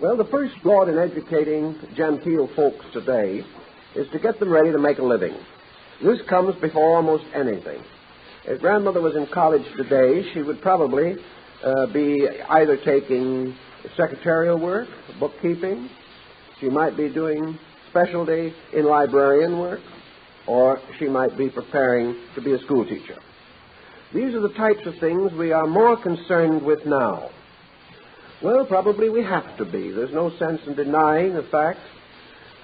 Well, the first thought in educating genteel folks today is to get them ready to make a living. This comes before almost anything. If grandmother was in college today, she would probably be either taking secretarial work, bookkeeping, she might be doing specialty in librarian work, or she might be preparing to be a school teacher. These are the types of things we are more concerned with now. Well, probably we have to be. There's no sense in denying the fact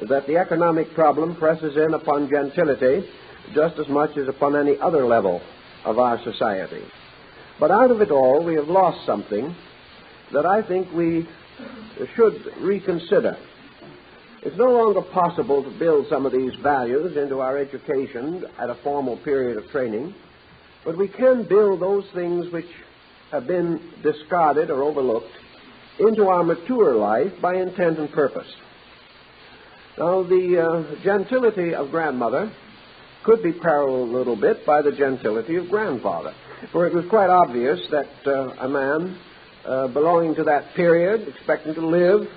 that the economic problem presses in upon gentility just as much as upon any other level of our society. But out of it all, we have lost something that I think we should reconsider. It's no longer possible to build some of these values into our education at a formal period of training, but we can build those things which have been discarded or overlooked into our mature life by intent and purpose. Now, the gentility of grandmother could be paralleled a little bit by the gentility of grandfather, for it was quite obvious that a man belonging to that period, expecting to live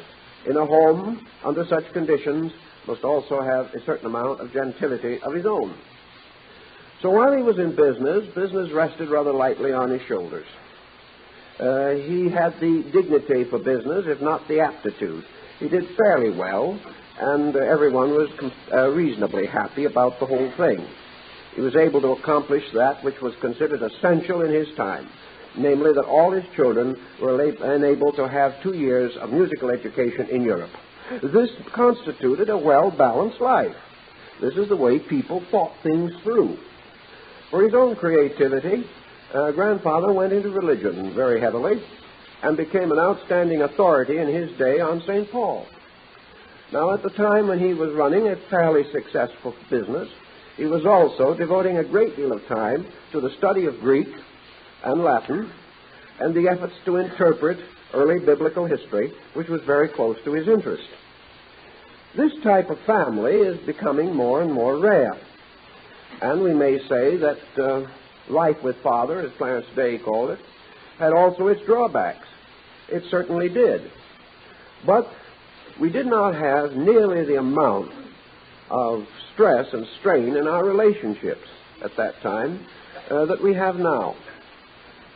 in a home under such conditions, must also have a certain amount of gentility of his own. So while he was in business rested rather lightly on his shoulders. He had the dignity for business, if not the aptitude. He did fairly well, and everyone was reasonably happy about the whole thing. He was able to accomplish that which was considered essential in his time, namely that all his children were enabled to have 2 years of musical education in Europe. This constituted a well-balanced life. This is the way people thought things through. For his own creativity, grandfather went into religion very heavily and became an outstanding authority in his day on St. Paul. Now, at the time when he was running a fairly successful business, he was also devoting a great deal of time to the study of Greek and Latin and the efforts to interpret early biblical history, which was very close to his interest. This type of family is becoming more and more rare. And we may say that life with father, as Clarence Day called it, had also its drawbacks. It certainly did. But we did not have nearly the amount of stress and strain in our relationships at that time that we have now.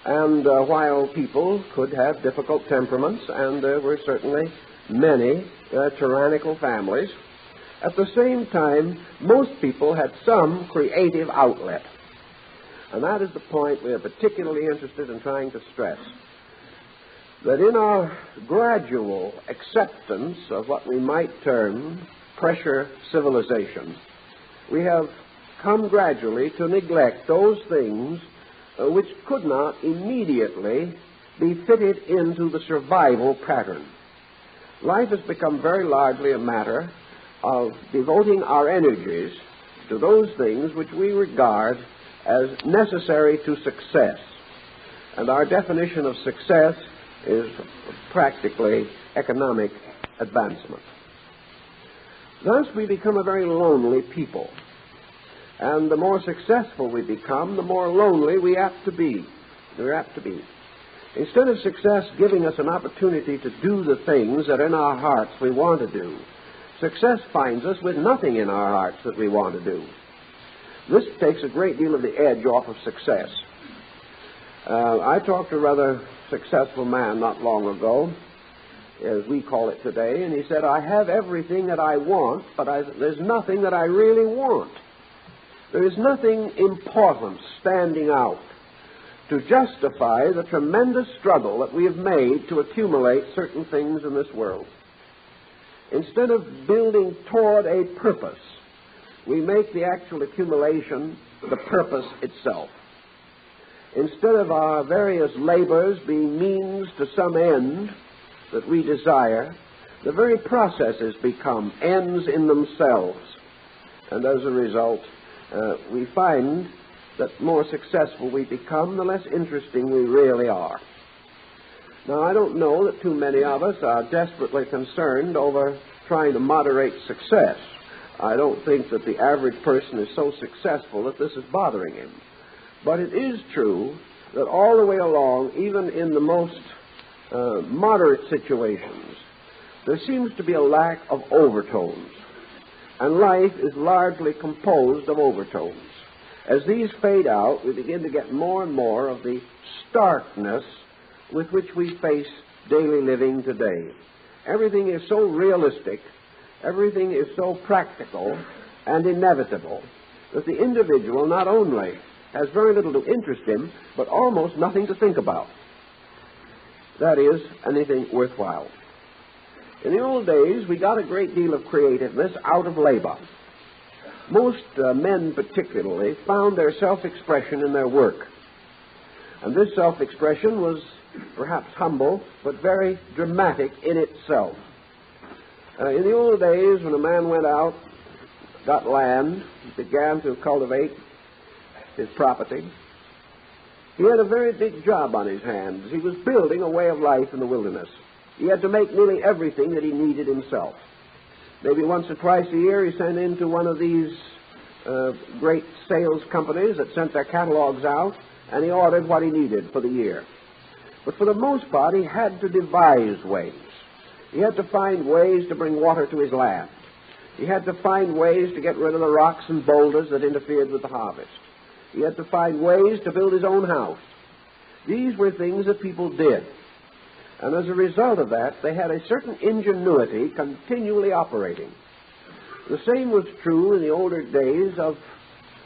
And while people could have difficult temperaments, and there were certainly many tyrannical families, at the same time, most people had some creative outlet. And that is the point we are particularly interested in trying to stress. That in our gradual acceptance of what we might term pressure civilization, we have come gradually to neglect those things which could not immediately be fitted into the survival pattern. Life has become very largely a matter of devoting our energies to those things which we regard as necessary to success. And our definition of success is practically economic advancement. Thus, we become a very lonely people. And the more successful we become, the more lonely we're apt to be. Instead of success giving us an opportunity to do the things that in our hearts we want to do, success finds us with nothing in our hearts that we want to do. This takes a great deal of the edge off of success. I talked to a rather successful man not long ago, as we call it today, and he said, I have everything that I want, but there's nothing that I really want. There is nothing important standing out to justify the tremendous struggle that we have made to accumulate certain things in this world. Instead of building toward a purpose, we make the actual accumulation the purpose itself. Instead of our various labors being means to some end that we desire, the very processes become ends in themselves. And as a result, we find that the more successful we become, the less interesting we really are. Now, I don't know that too many of us are desperately concerned over trying to moderate success. I don't think that the average person is so successful that this is bothering him. But it is true that all the way along, even in the most moderate situations, there seems to be a lack of overtones, and life is largely composed of overtones. As these fade out, we begin to get more and more of the starkness with which we face daily living today. Everything is so realistic, everything is so practical and inevitable that the individual not only has very little to interest him, but almost nothing to think about. That is, anything worthwhile. In the old days, we got a great deal of creativeness out of labor. Most men particularly found their self-expression in their work. And this self-expression was perhaps humble, but very dramatic in itself. In the old days, when a man went out, got land, began to cultivate his property, he had a very big job on his hands. He was building a way of life in the wilderness. He had to make nearly everything that he needed himself. Maybe once or twice a year he sent into one of these great sales companies that sent their catalogs out, and he ordered what he needed for the year. But for the most part, he had to devise ways. He had to find ways to bring water to his land. He had to find ways to get rid of the rocks and boulders that interfered with the harvest. He had to find ways to build his own house. These were things that people did. And as a result of that, they had a certain ingenuity continually operating. The same was true in the older days of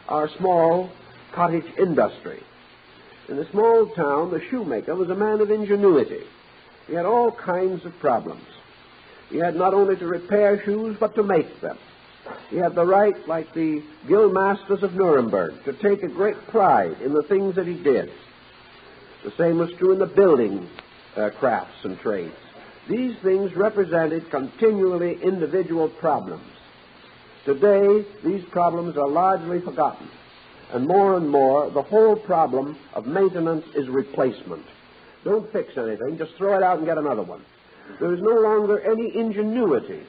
our small cottage industry. In the small town, the shoemaker was a man of ingenuity. He had all kinds of problems. He had not only to repair shoes, but to make them. He had the right, like the guild masters of Nuremberg, to take a great pride in the things that he did. The same was true in the building crafts and trades. These things represented continually individual problems. Today, these problems are largely forgotten, and more, the whole problem of maintenance is replacement. Don't fix anything, just throw it out and get another one. There is no longer any ingenuity,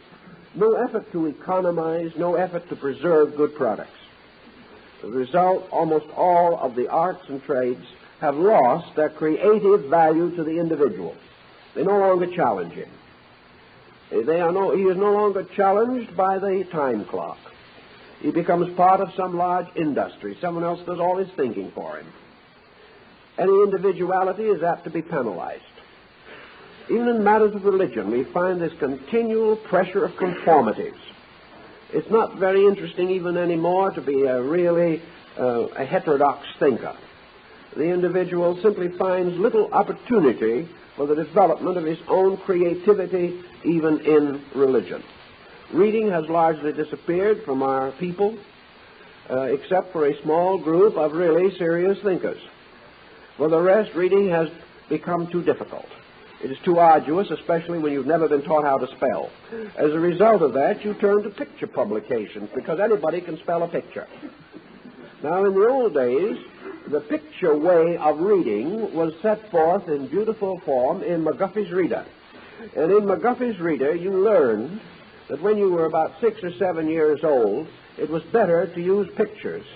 no effort to economize, no effort to preserve good products. As a result, almost all of the arts and trades have lost their creative value to the individual. They no longer challenge him. He is no longer challenged by the time clock. He becomes part of some large industry. Someone else does all his thinking for him. Any individuality is apt to be penalized. Even in matters of religion, we find this continual pressure of conformities. It's not very interesting even anymore to be a heterodox thinker. The individual simply finds little opportunity for the development of his own creativity, even in religion. Reading has largely disappeared from our people, except for a small group of really serious thinkers. For the rest, reading has become too difficult. It is too arduous, especially when you've never been taught how to spell. As a result of that, you turn to picture publications, because anybody can spell a picture. Now, in the old days, the picture way of reading was set forth in beautiful form in McGuffey's Reader. And in McGuffey's Reader, you learned that when you were about 6 or 7 years old, it was better to use pictures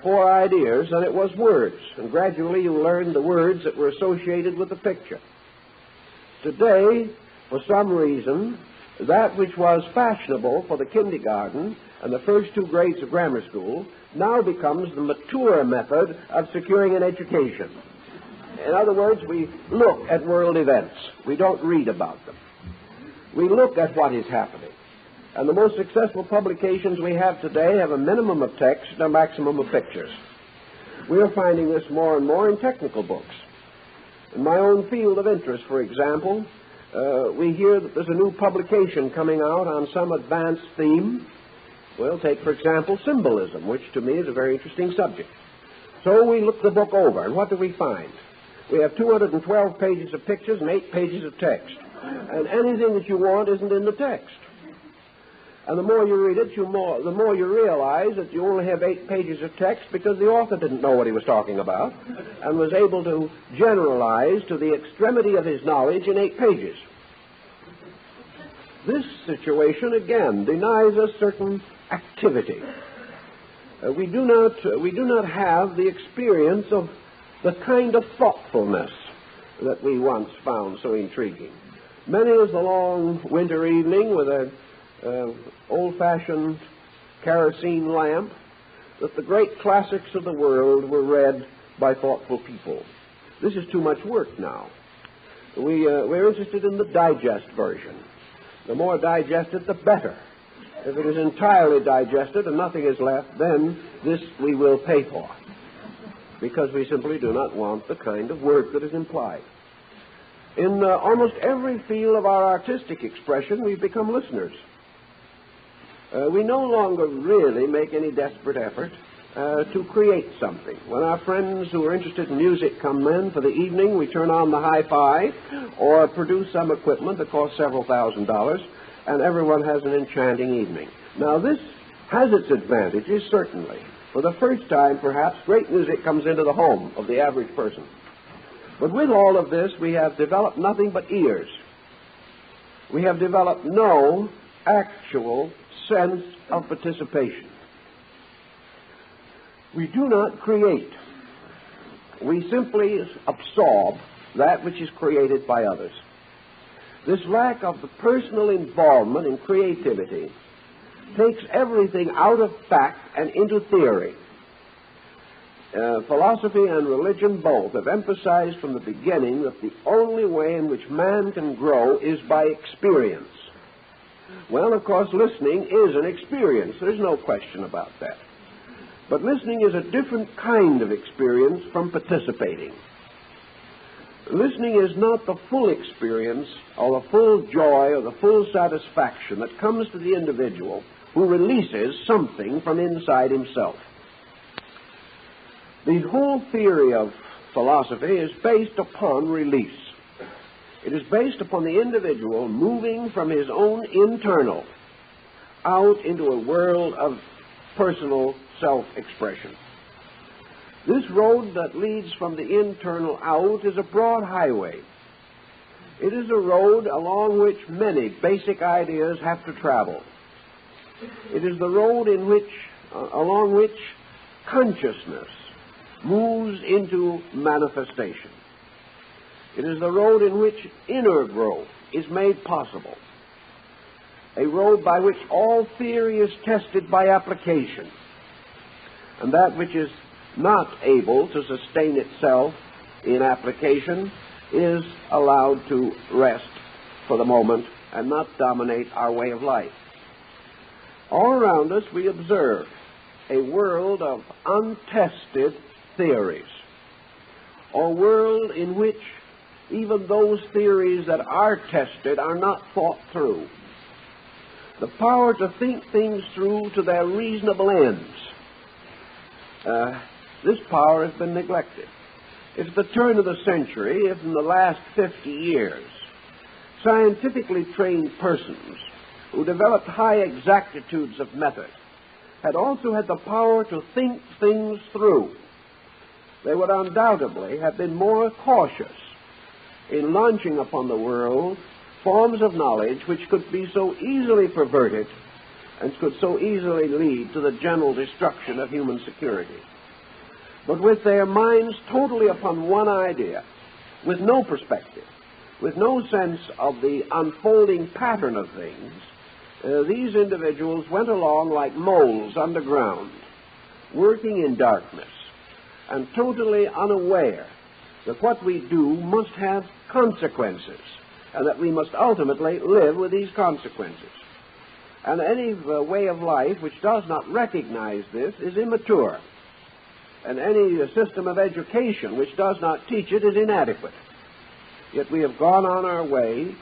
for ideas than it was words. And gradually you learned the words that were associated with the picture. Today, for some reason, that which was fashionable for the kindergarten and the first 2 grades of grammar school now becomes the mature method of securing an education. In other words, we look at world events. We don't read about them. We look at what is happening. And the most successful publications we have today have a minimum of text and a maximum of pictures. We are finding this more and more in technical books. In my own field of interest, for example, we hear that there's a new publication coming out on some advanced theme. We'll take, for example, symbolism, which to me is a very interesting subject. So we look the book over, and what do we find? We have 212 pages of pictures and 8 pages of text. And anything that you want isn't in the text. And the more you read it, the more you realize that you only have 8 pages of text because the author didn't know what he was talking about and was able to generalize to the extremity of his knowledge in 8 pages. This situation, again, denies us certain activity. We do not have the experience of the kind of thoughtfulness that we once found so intriguing. Many is the long winter evening with an old-fashioned kerosene lamp that the great classics of the world were read by thoughtful people. This is too much work now. We're interested in the digest version. The more digested, the better. If it is entirely digested and nothing is left, then this we will pay for, because we simply do not want the kind of work that is implied. In almost every field of our artistic expression, we've become listeners. We no longer really make any desperate effort to create something. When our friends who are interested in music come in for the evening, we turn on the hi-fi or produce some equipment that costs several $1,000s, and everyone has an enchanting evening. Now, this has its advantages, certainly. For the first time, perhaps, great music comes into the home of the average person. But with all of this, we have developed nothing but ears. We have developed no actual sense of participation. We do not create. We simply absorb that which is created by others. This lack of the personal involvement in creativity takes everything out of fact and into theory. Philosophy and religion both have emphasized from the beginning that the only way in which man can grow is by experience. Well, of course, listening is an experience. There's no question about that. But listening is a different kind of experience from participating. Listening is not the full experience or the full joy or the full satisfaction that comes to the individual who releases something from inside himself. The whole theory of philosophy is based upon release. It is based upon the individual moving from his own internal out into a world of personal self-expression. This road that leads from the internal out is a broad highway. It is a road along which many basic ideas have to travel. It is the road along which consciousness moves into manifestation. It is the road in which inner growth is made possible. A road by which all theory is tested by application. And that which is not able to sustain itself in application is allowed to rest for the moment and not dominate our way of life. All around us we observe a world of untested theories, a world in which even those theories that are tested are not thought through. The power to think things through to their reasonable ends, this power has been neglected. It's the turn of the century, if in the last 50 years, scientifically trained persons who developed high exactitudes of method had also had the power to think things through. They would undoubtedly have been more cautious in launching upon the world forms of knowledge which could be so easily perverted and could so easily lead to the general destruction of human security. But with their minds totally upon one idea, with no perspective, with no sense of the unfolding pattern of things, these individuals went along like moles underground, working in darkness, and totally unaware that what we do must have consequences, and that we must ultimately live with these consequences. And any way of life which does not recognize this is immature. And any system of education which does not teach it is inadequate. Yet we have gone on our way,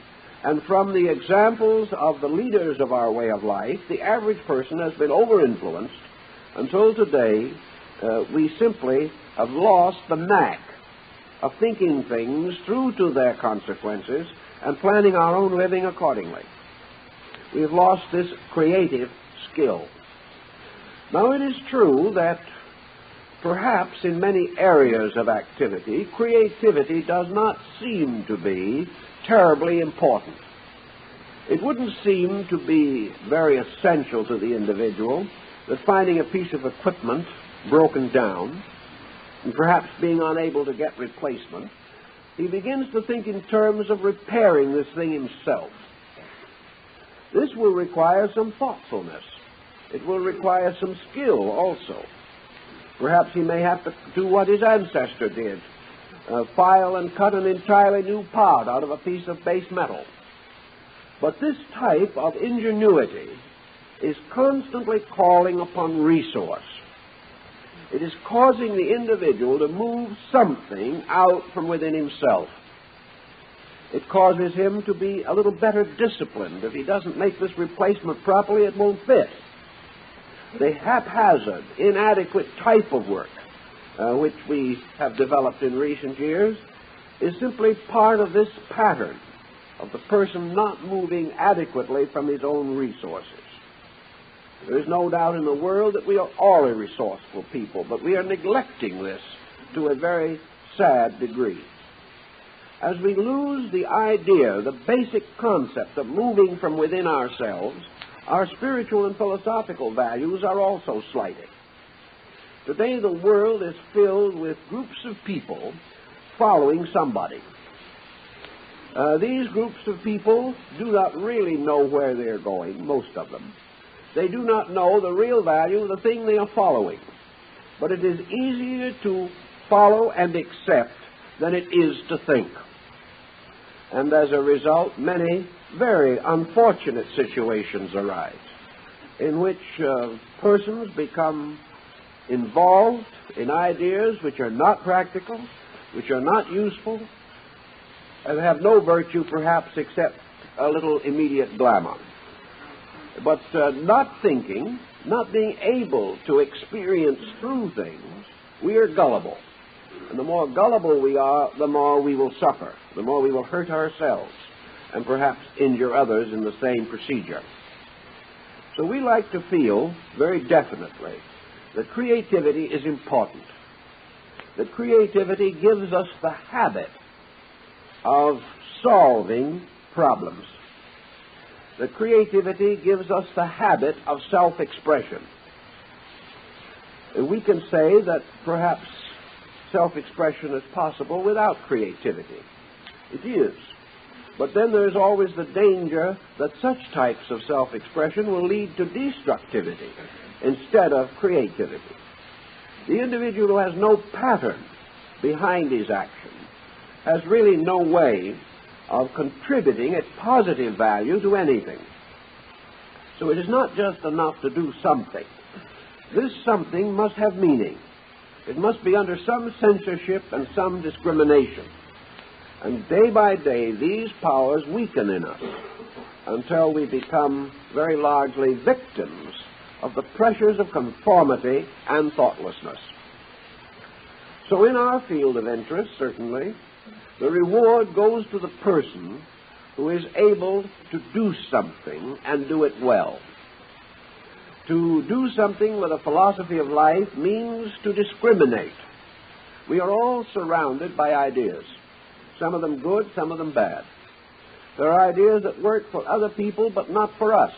and from the examples of the leaders of our way of life, the average person has been over-influenced until today we simply have lost the knack of thinking things through to their consequences and planning our own living accordingly. We have lost this creative skill. Now, it is true that perhaps in many areas of activity, creativity does not seem to be terribly important. It wouldn't seem to be very essential to the individual that finding a piece of equipment broken down and perhaps being unable to get replacement he begins to think in terms of repairing this thing himself. This will require some thoughtfulness. It will require some skill also. Perhaps he may have to do what his ancestor did, file and cut an entirely new part out of a piece of base metal. But this type of ingenuity is constantly calling upon resource. It is causing the individual to move something out from within himself. It causes him to be a little better disciplined. If he doesn't make this replacement properly, it won't fit. The haphazard, inadequate type of work, which we have developed in recent years, is simply part of this pattern of the person not moving adequately from his own resources. There is no doubt in the world that we are all a resourceful people, but we are neglecting this to a very sad degree. As we lose the idea, the basic concept of moving from within ourselves, our spiritual and philosophical values are also slighted. Today the world is filled with groups of people following somebody. These groups of people do not really know where they're going, most of them. They do not know the real value of the thing they are following. But it is easier to follow and accept than it is to think. And as a result, many very unfortunate situations arise in which persons become involved in ideas which are not practical, which are not useful, and have no virtue perhaps except a little immediate glamour. But not thinking, not being able to experience through things, we are gullible. And the more gullible we are, the more we will suffer, the more we will hurt ourselves, and perhaps injure others in the same procedure. So we like to feel very definitely that creativity is important, that creativity gives us the habit of solving problems, that creativity gives us the habit of self-expression. We can say that perhaps self-expression is possible without creativity. It is. But then there's always the danger that such types of self-expression will lead to destructivity instead of creativity. The individual who has no pattern behind his action has really no way of contributing a positive value to anything. So it is not just enough to do something. This something must have meaning. It must be under some censorship and some discrimination. And day by day, these powers weaken in us until we become very largely victims of the pressures of conformity and thoughtlessness. So in our field of interest, certainly, the reward goes to the person who is able to do something and do it well. To do something with a philosophy of life means to discriminate. We are all surrounded by ideas, some of them good, some of them bad. There are ideas that work for other people but not for us.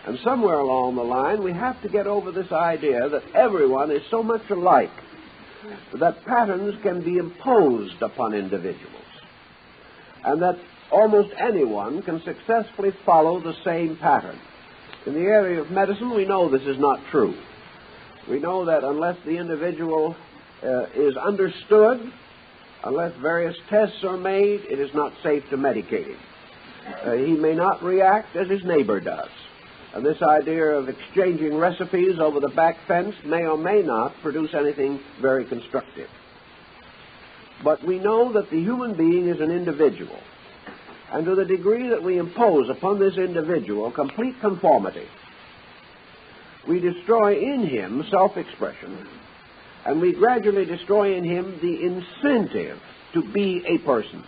And somewhere along the line we have to get over this idea that everyone is so much alike that patterns can be imposed upon individuals, and that almost anyone can successfully follow the same pattern. In the area of medicine, we know this is not true. We know that unless the individual is understood, unless various tests are made, it is not safe to medicate him. He may not react as his neighbor does. And this idea of exchanging recipes over the back fence may or may not produce anything very constructive. But we know that the human being is an individual. And to the degree that we impose upon this individual complete conformity, we destroy in him self-expression, and we gradually destroy in him the incentive to be a person.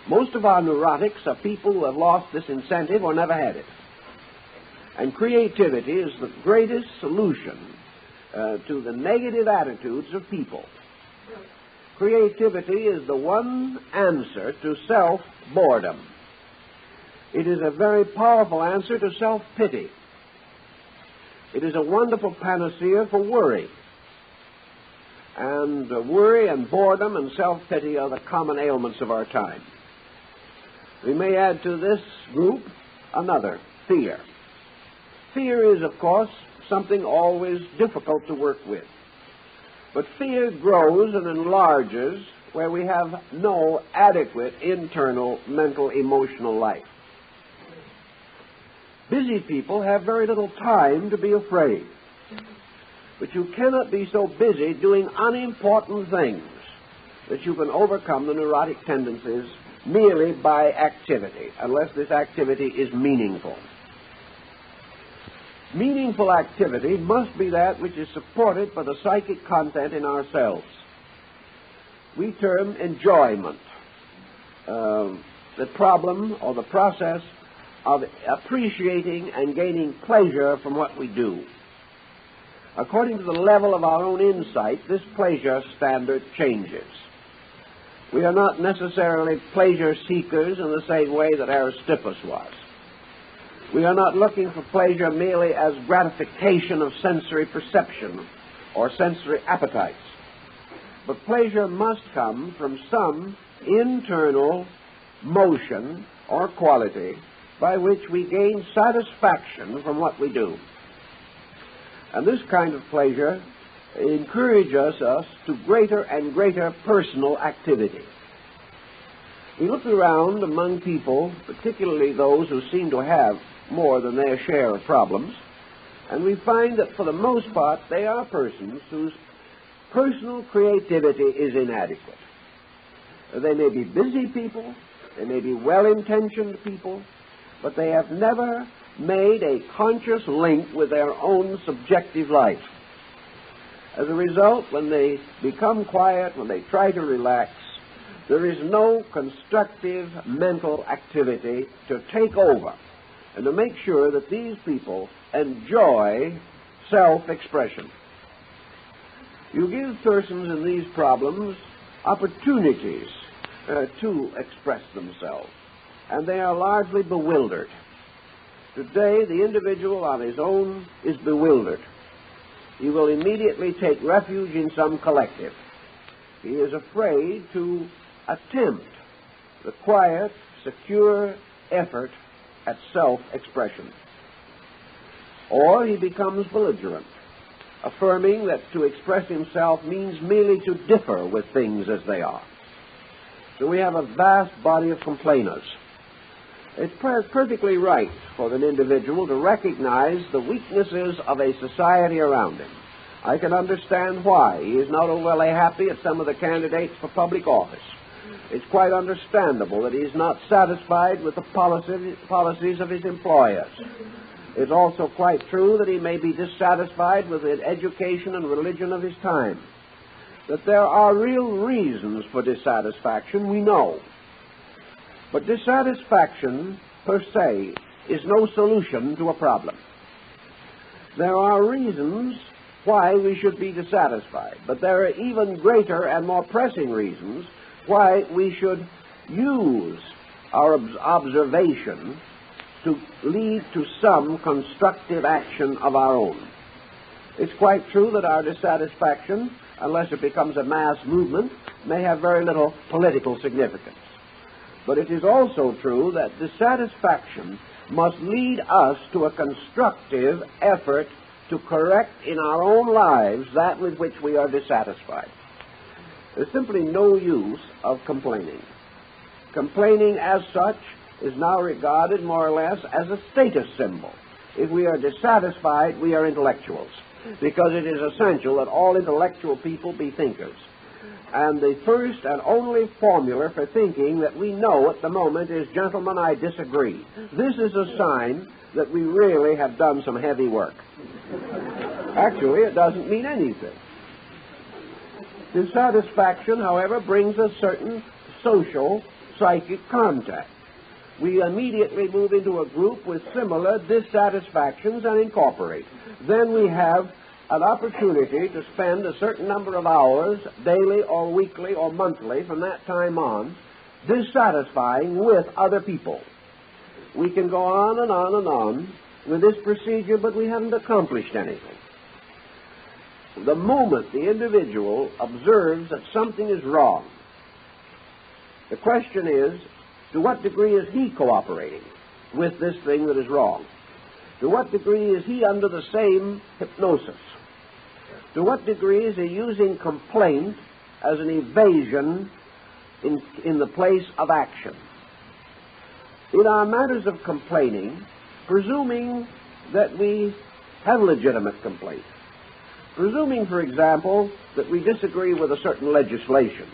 Most of our neurotics are people who have lost this incentive or never had it. And creativity is the greatest solution to the negative attitudes of people. Creativity is the one answer to self-boredom. It is a very powerful answer to self-pity. It is a wonderful panacea for worry. and worry and boredom and self-pity are the common ailments of our time. We may add to this group another, fear. Fear is, of course, something always difficult to work with. But fear grows and enlarges where we have no adequate internal mental, emotional life. Busy people have very little time to be afraid. But you cannot be so busy doing unimportant things that you can overcome the neurotic tendencies merely by activity, unless this activity is meaningful. Meaningful activity must be that which is supported by the psychic content in ourselves. We term enjoyment the problem or the process of appreciating and gaining pleasure from what we do. According to the level of our own insight, this pleasure standard changes. We are not necessarily pleasure seekers in the same way that Aristippus was. We are not looking for pleasure merely as gratification of sensory perception or sensory appetites. But pleasure must come from some internal motion or quality by which we gain satisfaction from what we do. And this kind of pleasure encourages us to greater and greater personal activity. We look around among people, particularly those who seem to have more than their share of problems, and we find that for the most part they are persons whose personal creativity is inadequate. They may be busy people, they may be well-intentioned people, but they have never made a conscious link with their own subjective life. As a result, when they become quiet, when they try to relax, there is no constructive mental activity to take over and to make sure that these people enjoy self-expression. You give persons in these problems opportunities to express themselves, and they are largely bewildered. Today, the individual on his own is bewildered. He will immediately take refuge in some collective. He is afraid to attempt the quiet, secure effort at self-expression. Or he becomes belligerent, affirming that to express himself means merely to differ with things as they are. So we have a vast body of complainers. It's perfectly right for an individual to recognize the weaknesses of a society around him. I can understand why he is not overly happy at some of the candidates for public office. It's quite understandable that he is not satisfied with the policies of his employers. It's also quite true that he may be dissatisfied with the education and religion of his time. That there are real reasons for dissatisfaction, we know. But dissatisfaction, per se, is no solution to a problem. There are reasons why we should be dissatisfied, but there are even greater and more pressing reasons why we should use our observation to lead to some constructive action of our own. It's quite true that our dissatisfaction, unless it becomes a mass movement, may have very little political significance. But it is also true that dissatisfaction must lead us to a constructive effort to correct in our own lives that with which we are dissatisfied. There's simply no use of complaining. Complaining as such is now regarded more or less as a status symbol. If we are dissatisfied, we are intellectuals, because it is essential that all intellectual people be thinkers. And the first and only formula for thinking that we know at the moment is, gentlemen, I disagree. This is a sign that we really have done some heavy work. Actually, it doesn't mean anything. Dissatisfaction, however, brings a certain social, psychic contact. We immediately move into a group with similar dissatisfactions and incorporate. Then we have an opportunity to spend a certain number of hours, daily or weekly or monthly from that time on, dissatisfying with other people. We can go on and on and on with this procedure, but we haven't accomplished anything. the moment the individual observes that something is wrong, the question is, to what degree is he cooperating with this thing that is wrong? To what degree is he under the same hypnosis? To what degree is he using complaint as an evasion in the place of action? In our matters of complaining, presuming that we have legitimate complaint, presuming, for example, that we disagree with a certain legislation,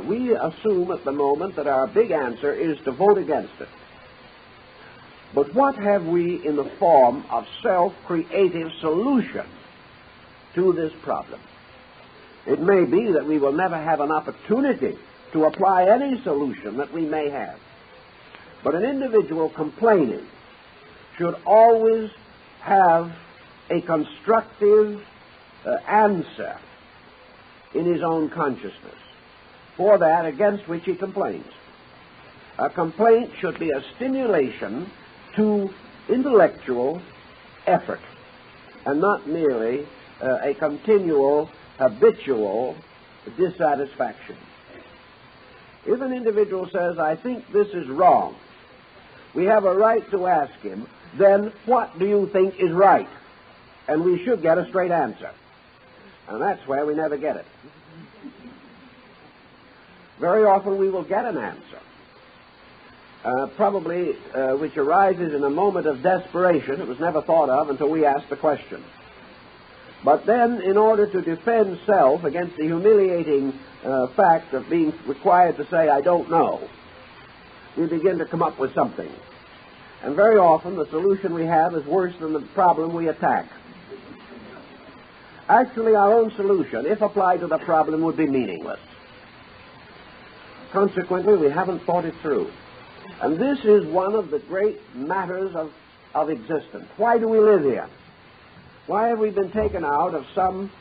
we assume at the moment that our big answer is to vote against it. But what have we in the form of self-creative solution to this problem? It may be that we will never have an opportunity to apply any solution that we may have. But an individual complaining should always have a constructive answer in his own consciousness for that against which he complains. A complaint should be a stimulation to intellectual effort and not merely a continual, habitual dissatisfaction. If an individual says, I think this is wrong, we have a right to ask him, then what do you think is right? And we should get a straight answer. And that's where we never get it. Very often we will get an answer, probably which arises in a moment of desperation. It was never thought of until we asked the question. But then, in order to defend self against the humiliating fact of being required to say, I don't know, we begin to come up with something. And very often the solution we have is worse than the problem we attack. Actually, our own solution, if applied to the problem, would be meaningless. Consequently, we haven't thought it through. And this is one of the great matters of existence. Why do we live here? Why have we been taken out of some,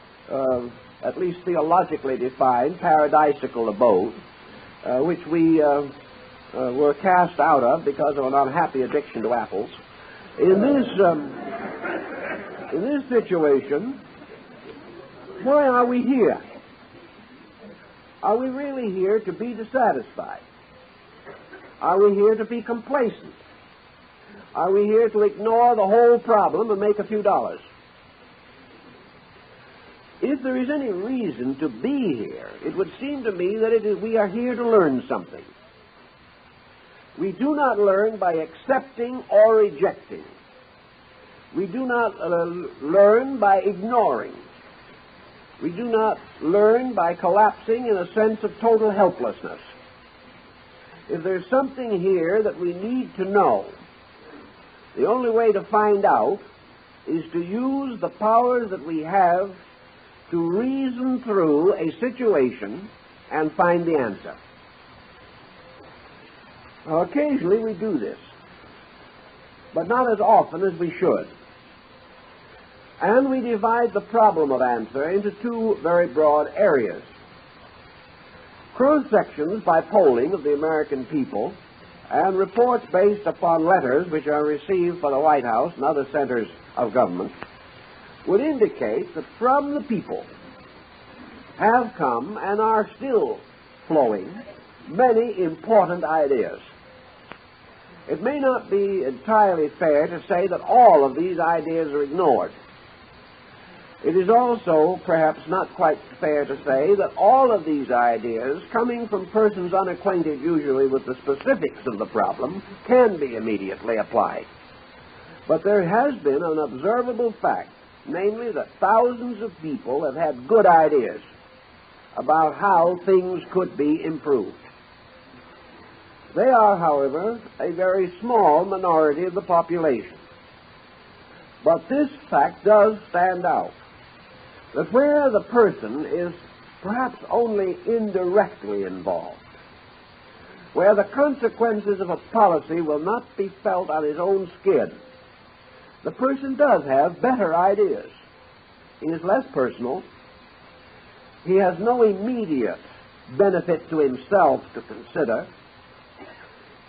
at least theologically defined, paradisical abode, which we were cast out of because of an unhappy addiction to apples? In this situation, why are we here? Are we really here to be dissatisfied? Are we here to be complacent? Are we here to ignore the whole problem and make a few dollars? If there is any reason to be here, it would seem to me that we are here to learn something. We do not learn by accepting or rejecting. We do not learn by ignoring. We do not learn by collapsing in a sense of total helplessness. If there's something here that we need to know, the only way to find out is to use the powers that we have to reason through a situation and find the answer. Now, occasionally we do this, but not as often as we should. And we divide the problem of answer into two very broad areas. Cross-sections by polling of the American people and reports based upon letters which are received by the White House and other centers of government would indicate that from the people have come and are still flowing many important ideas. It may not be entirely fair to say that all of these ideas are ignored. It is also perhaps not quite fair to say that all of these ideas, coming from persons unacquainted usually with the specifics of the problem, can be immediately applied. But there has been an observable fact, namely that thousands of people have had good ideas about how things could be improved. They are, however, a very small minority of the population. But this fact does stand out, that where the person is perhaps only indirectly involved, where the consequences of a policy will not be felt on his own skin, the person does have better ideas. He is less personal. He has no immediate benefit to himself to consider.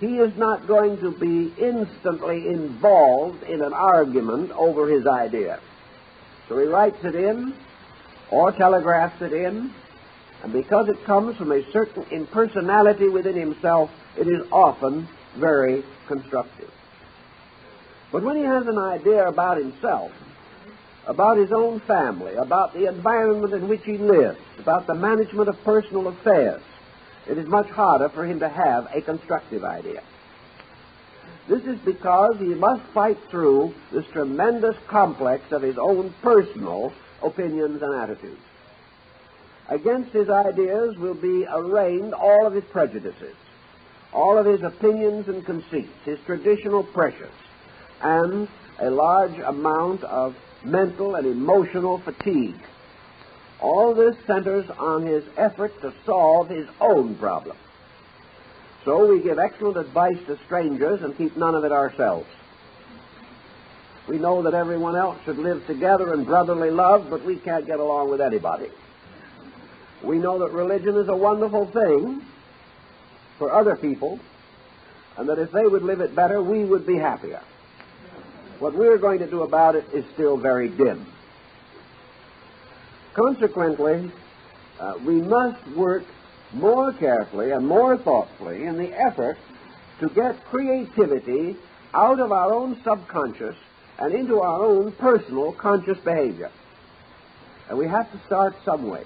He is not going to be instantly involved in an argument over his idea. So he writes it in or telegraphs it in, and because it comes from a certain impersonality within himself, it is often very constructive. But when he has an idea about himself, about his own family, about the environment in which he lives, about the management of personal affairs, it is much harder for him to have a constructive idea. This is because he must fight through this tremendous complex of his own personal opinions and attitudes. Against his ideas will be arraigned all of his prejudices, all of his opinions and conceits, his traditional pressures, and a large amount of mental and emotional fatigue. All this centers on his effort to solve his own problem. So we give excellent advice to strangers and keep none of it ourselves. We know that everyone else should live together in brotherly love, but we can't get along with anybody. We know that religion is a wonderful thing for other people, and that if they would live it better, we would be happier. What we're going to do about it is still very dim. Consequently, we must work more carefully and more thoughtfully in the effort to get creativity out of our own subconscious and into our own personal conscious behavior. And we have to start some way.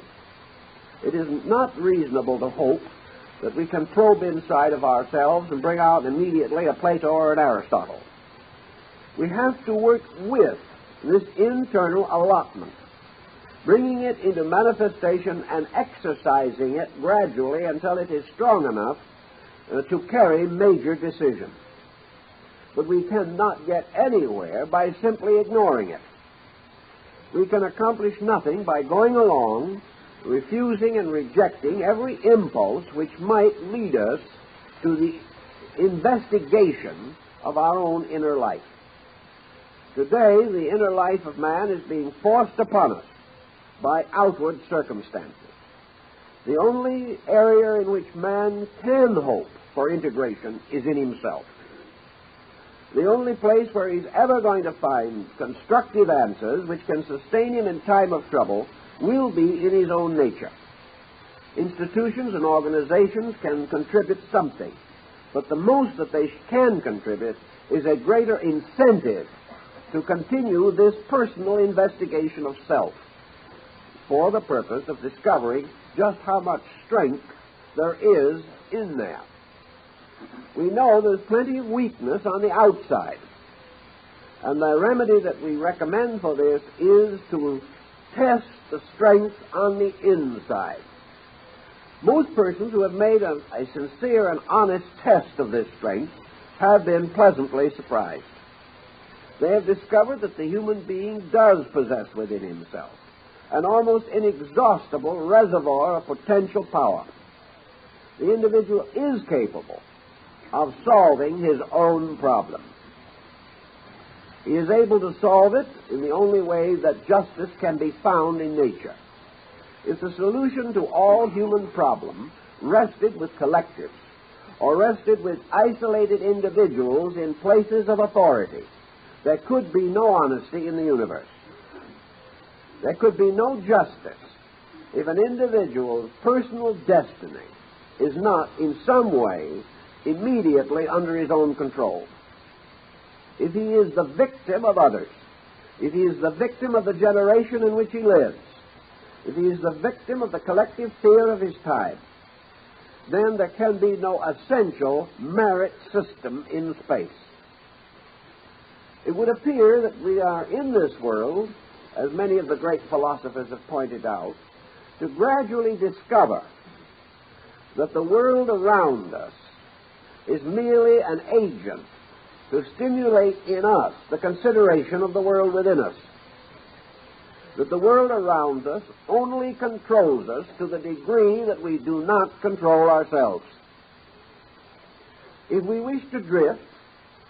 It is not reasonable to hope that we can probe inside of ourselves and bring out immediately a Plato or an Aristotle. We have to work with this internal allotment, bringing it into manifestation and exercising it gradually until it is strong enough to carry major decisions. But we cannot get anywhere by simply ignoring it. We can accomplish nothing by going along, refusing and rejecting every impulse which might lead us to the investigation of our own inner life. Today, the inner life of man is being forced upon us by outward circumstances. The only area in which man can hope for integration is in himself. The only place where he's ever going to find constructive answers which can sustain him in time of trouble will be in his own nature. Institutions and organizations can contribute something, but the most that they can contribute is a greater incentive to continue this personal investigation of self for the purpose of discovering just how much strength there is in there. We know there's plenty of weakness on the outside, and the remedy that we recommend for this is to test the strength on the inside. Most persons who have made a sincere and honest test of this strength have been pleasantly surprised. They have discovered that the human being does possess within himself an almost inexhaustible reservoir of potential power. The individual is capable of solving his own problem. He is able to solve it in the only way that justice can be found in nature. If the solution to all human problems rested with collectives or rested with isolated individuals in places of authority, there could be no honesty in the universe. There could be no justice if an individual's personal destiny is not in some way immediately under his own control. If he is the victim of others, if he is the victim of the generation in which he lives, if he is the victim of the collective fear of his time, then there can be no essential merit system in space. It would appear that we are in this world, as many of the great philosophers have pointed out, to gradually discover that the world around us is merely an agent to stimulate in us the consideration of the world within us. That the world around us only controls us to the degree that we do not control ourselves. If we wish to drift,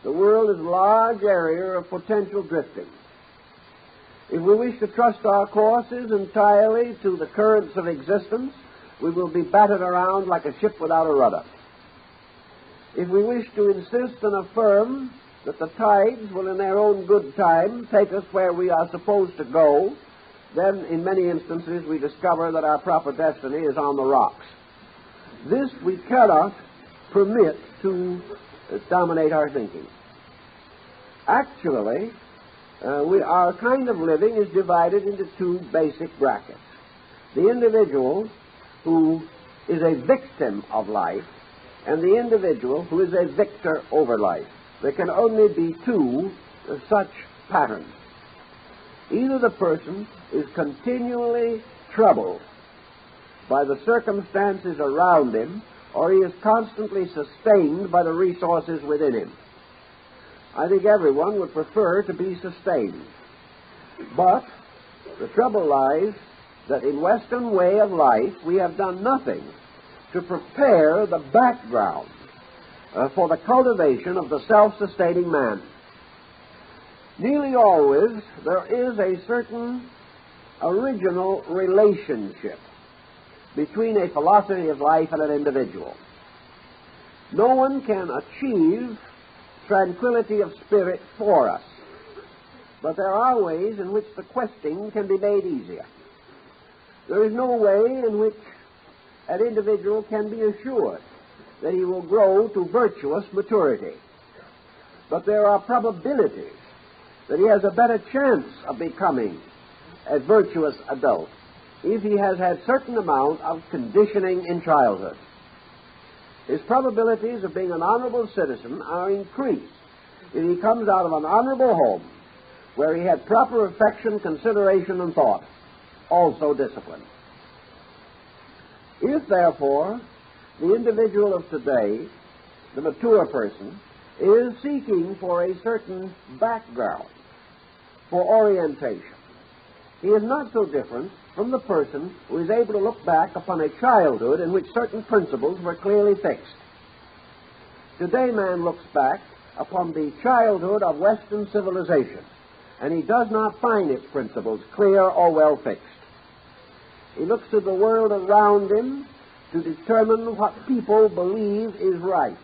the world is a large area of potential drifting. If we wish to trust our courses entirely to the currents of existence, we will be battered around like a ship without a rudder. If we wish to insist and affirm that the tides will in their own good time take us where we are supposed to go, then in many instances we discover that our proper destiny is on the rocks. This we cannot permit to dominate our thinking. Actually, our kind of living is divided into two basic brackets. The individual who is a victim of life and the individual who is a victor over life. There can only be two such patterns. Either the person is continually troubled by the circumstances around him, or he is constantly sustained by the resources within him. I think everyone would prefer to be sustained. But the trouble lies that in Western way of life we have done nothing to prepare the background for the cultivation of the self-sustaining man. Nearly always there is a certain original relationship between a philosophy of life and an individual. No one can achieve tranquility of spirit for us, but there are ways in which the questing can be made easier. There is no way in which an individual can be assured that he will grow to virtuous maturity, but there are probabilities that he has a better chance of becoming a virtuous adult if he has had certain amount of conditioning in childhood. His probabilities of being an honorable citizen are increased if he comes out of an honorable home where he had proper affection, consideration, and thought, also discipline. If, therefore, the individual of today, the mature person, is seeking for a certain background for orientation, he is not so different from the person who is able to look back upon a childhood in which certain principles were clearly fixed. Today man looks back upon the childhood of Western civilization, and he does not find its principles clear or well fixed. He looks to the world around him to determine what people believe is right,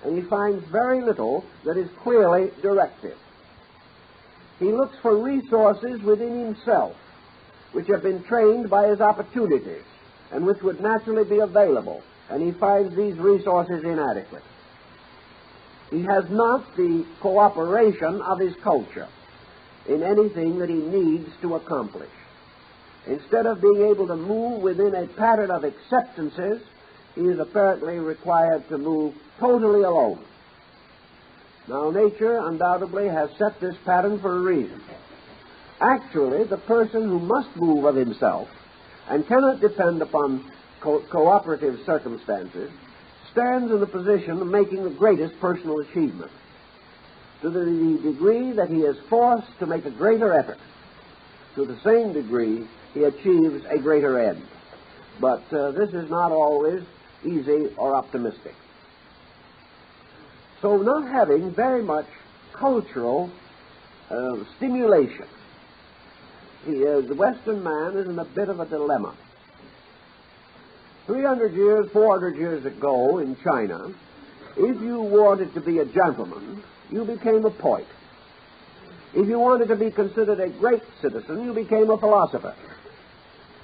and he finds very little that is clearly directive. He looks for resources within himself which have been trained by his opportunities and which would naturally be available, and he finds these resources inadequate. He has not the cooperation of his culture in anything that he needs to accomplish. Instead of being able to move within a pattern of acceptances, he is apparently required to move totally alone. Now, nature undoubtedly has set this pattern for a reason. Actually, the person who must move of himself and cannot depend upon cooperative circumstances stands in the position of making the greatest personal achievement. To the degree that he is forced to make a greater effort, to the same degree he achieves a greater end. But this is not always easy or optimistic. So not having very much cultural stimulation, the Western man is in a bit of a dilemma. 300 years, 400 years ago in China, if you wanted to be a gentleman, you became a poet. If you wanted to be considered a great citizen, you became a philosopher.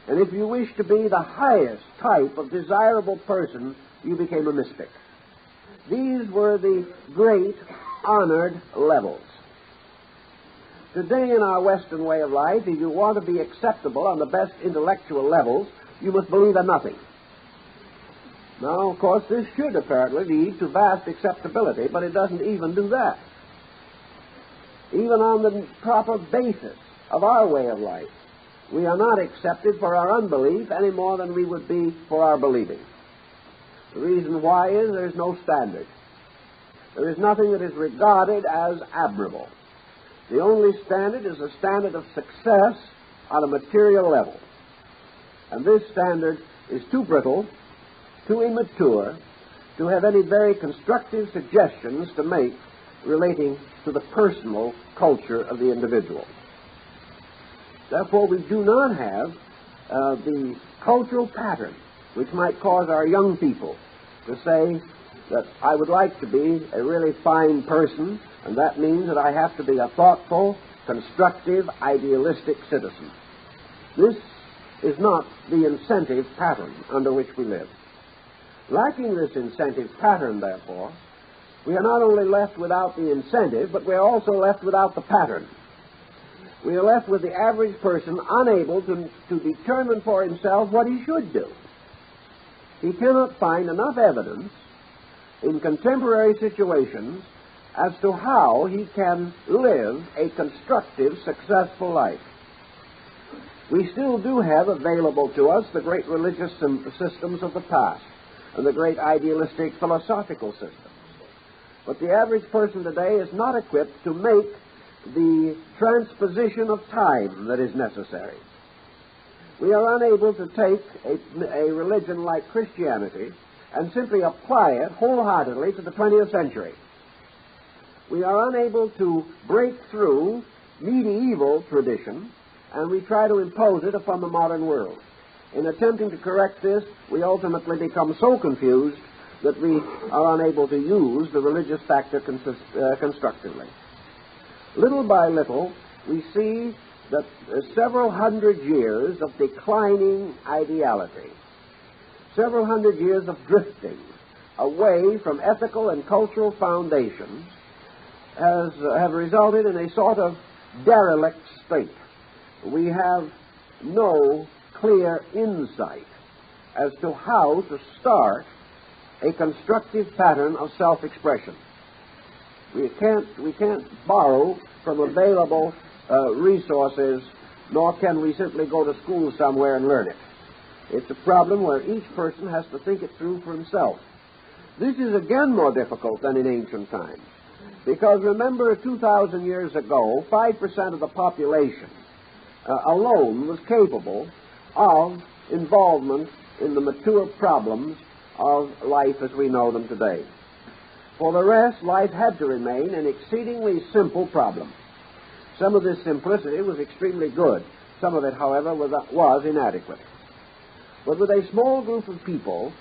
And if you wished to be the highest type of desirable person, you became a mystic. These were the great honored levels. Today in our Western way of life, if you want to be acceptable on the best intellectual levels, you must believe in nothing. Now, of course, this should apparently lead to vast acceptability, but it doesn't even do that. Even on the proper basis of our way of life, we are not accepted for our unbelief any more than we would be for our believing. The reason why is there's no standard. There is nothing that is regarded as admirable. The only standard is a standard of success on a material level. And this standard is too brittle, too immature, to have any very constructive suggestions to make relating to the personal culture of the individual. Therefore, we do not have the cultural pattern which might cause our young people to say that I would like to be a really fine person, and that means that I have to be a thoughtful, constructive, idealistic citizen. This is not the incentive pattern under which we live. Lacking this incentive pattern, therefore, we are not only left without the incentive, but we are also left without the pattern. We are left with the average person unable to determine for himself what he should do. He cannot find enough evidence in contemporary situations as to how he can live a constructive, successful life. We still do have available to us the great religious systems of the past and the great idealistic philosophical systems. But the average person today is not equipped to make the transposition of time that is necessary. We are unable to take a religion like Christianity and simply apply it wholeheartedly to the 20th century. We are unable to break through medieval tradition, and we try to impose it upon the modern world. In attempting to correct this, we ultimately become so confused that we are unable to use the religious factor constructively. Little by little, we see that several hundred years of declining ideality, several hundred years of drifting away from ethical and cultural foundations have resulted in a sort of derelict state. We have no clear insight as to how to start a constructive pattern of self-expression. We can't borrow from available resources, nor can we simply go to school somewhere and learn it. It's a problem where each person has to think it through for himself. This is again more difficult than in ancient times, because remember, 2,000 years ago, 5% of the population alone was capable of involvement in the mature problems of life as we know them today. For the rest, life had to remain an exceedingly simple problem. Some of this simplicity was extremely good. Some of it, however, was inadequate. But with a small group of people,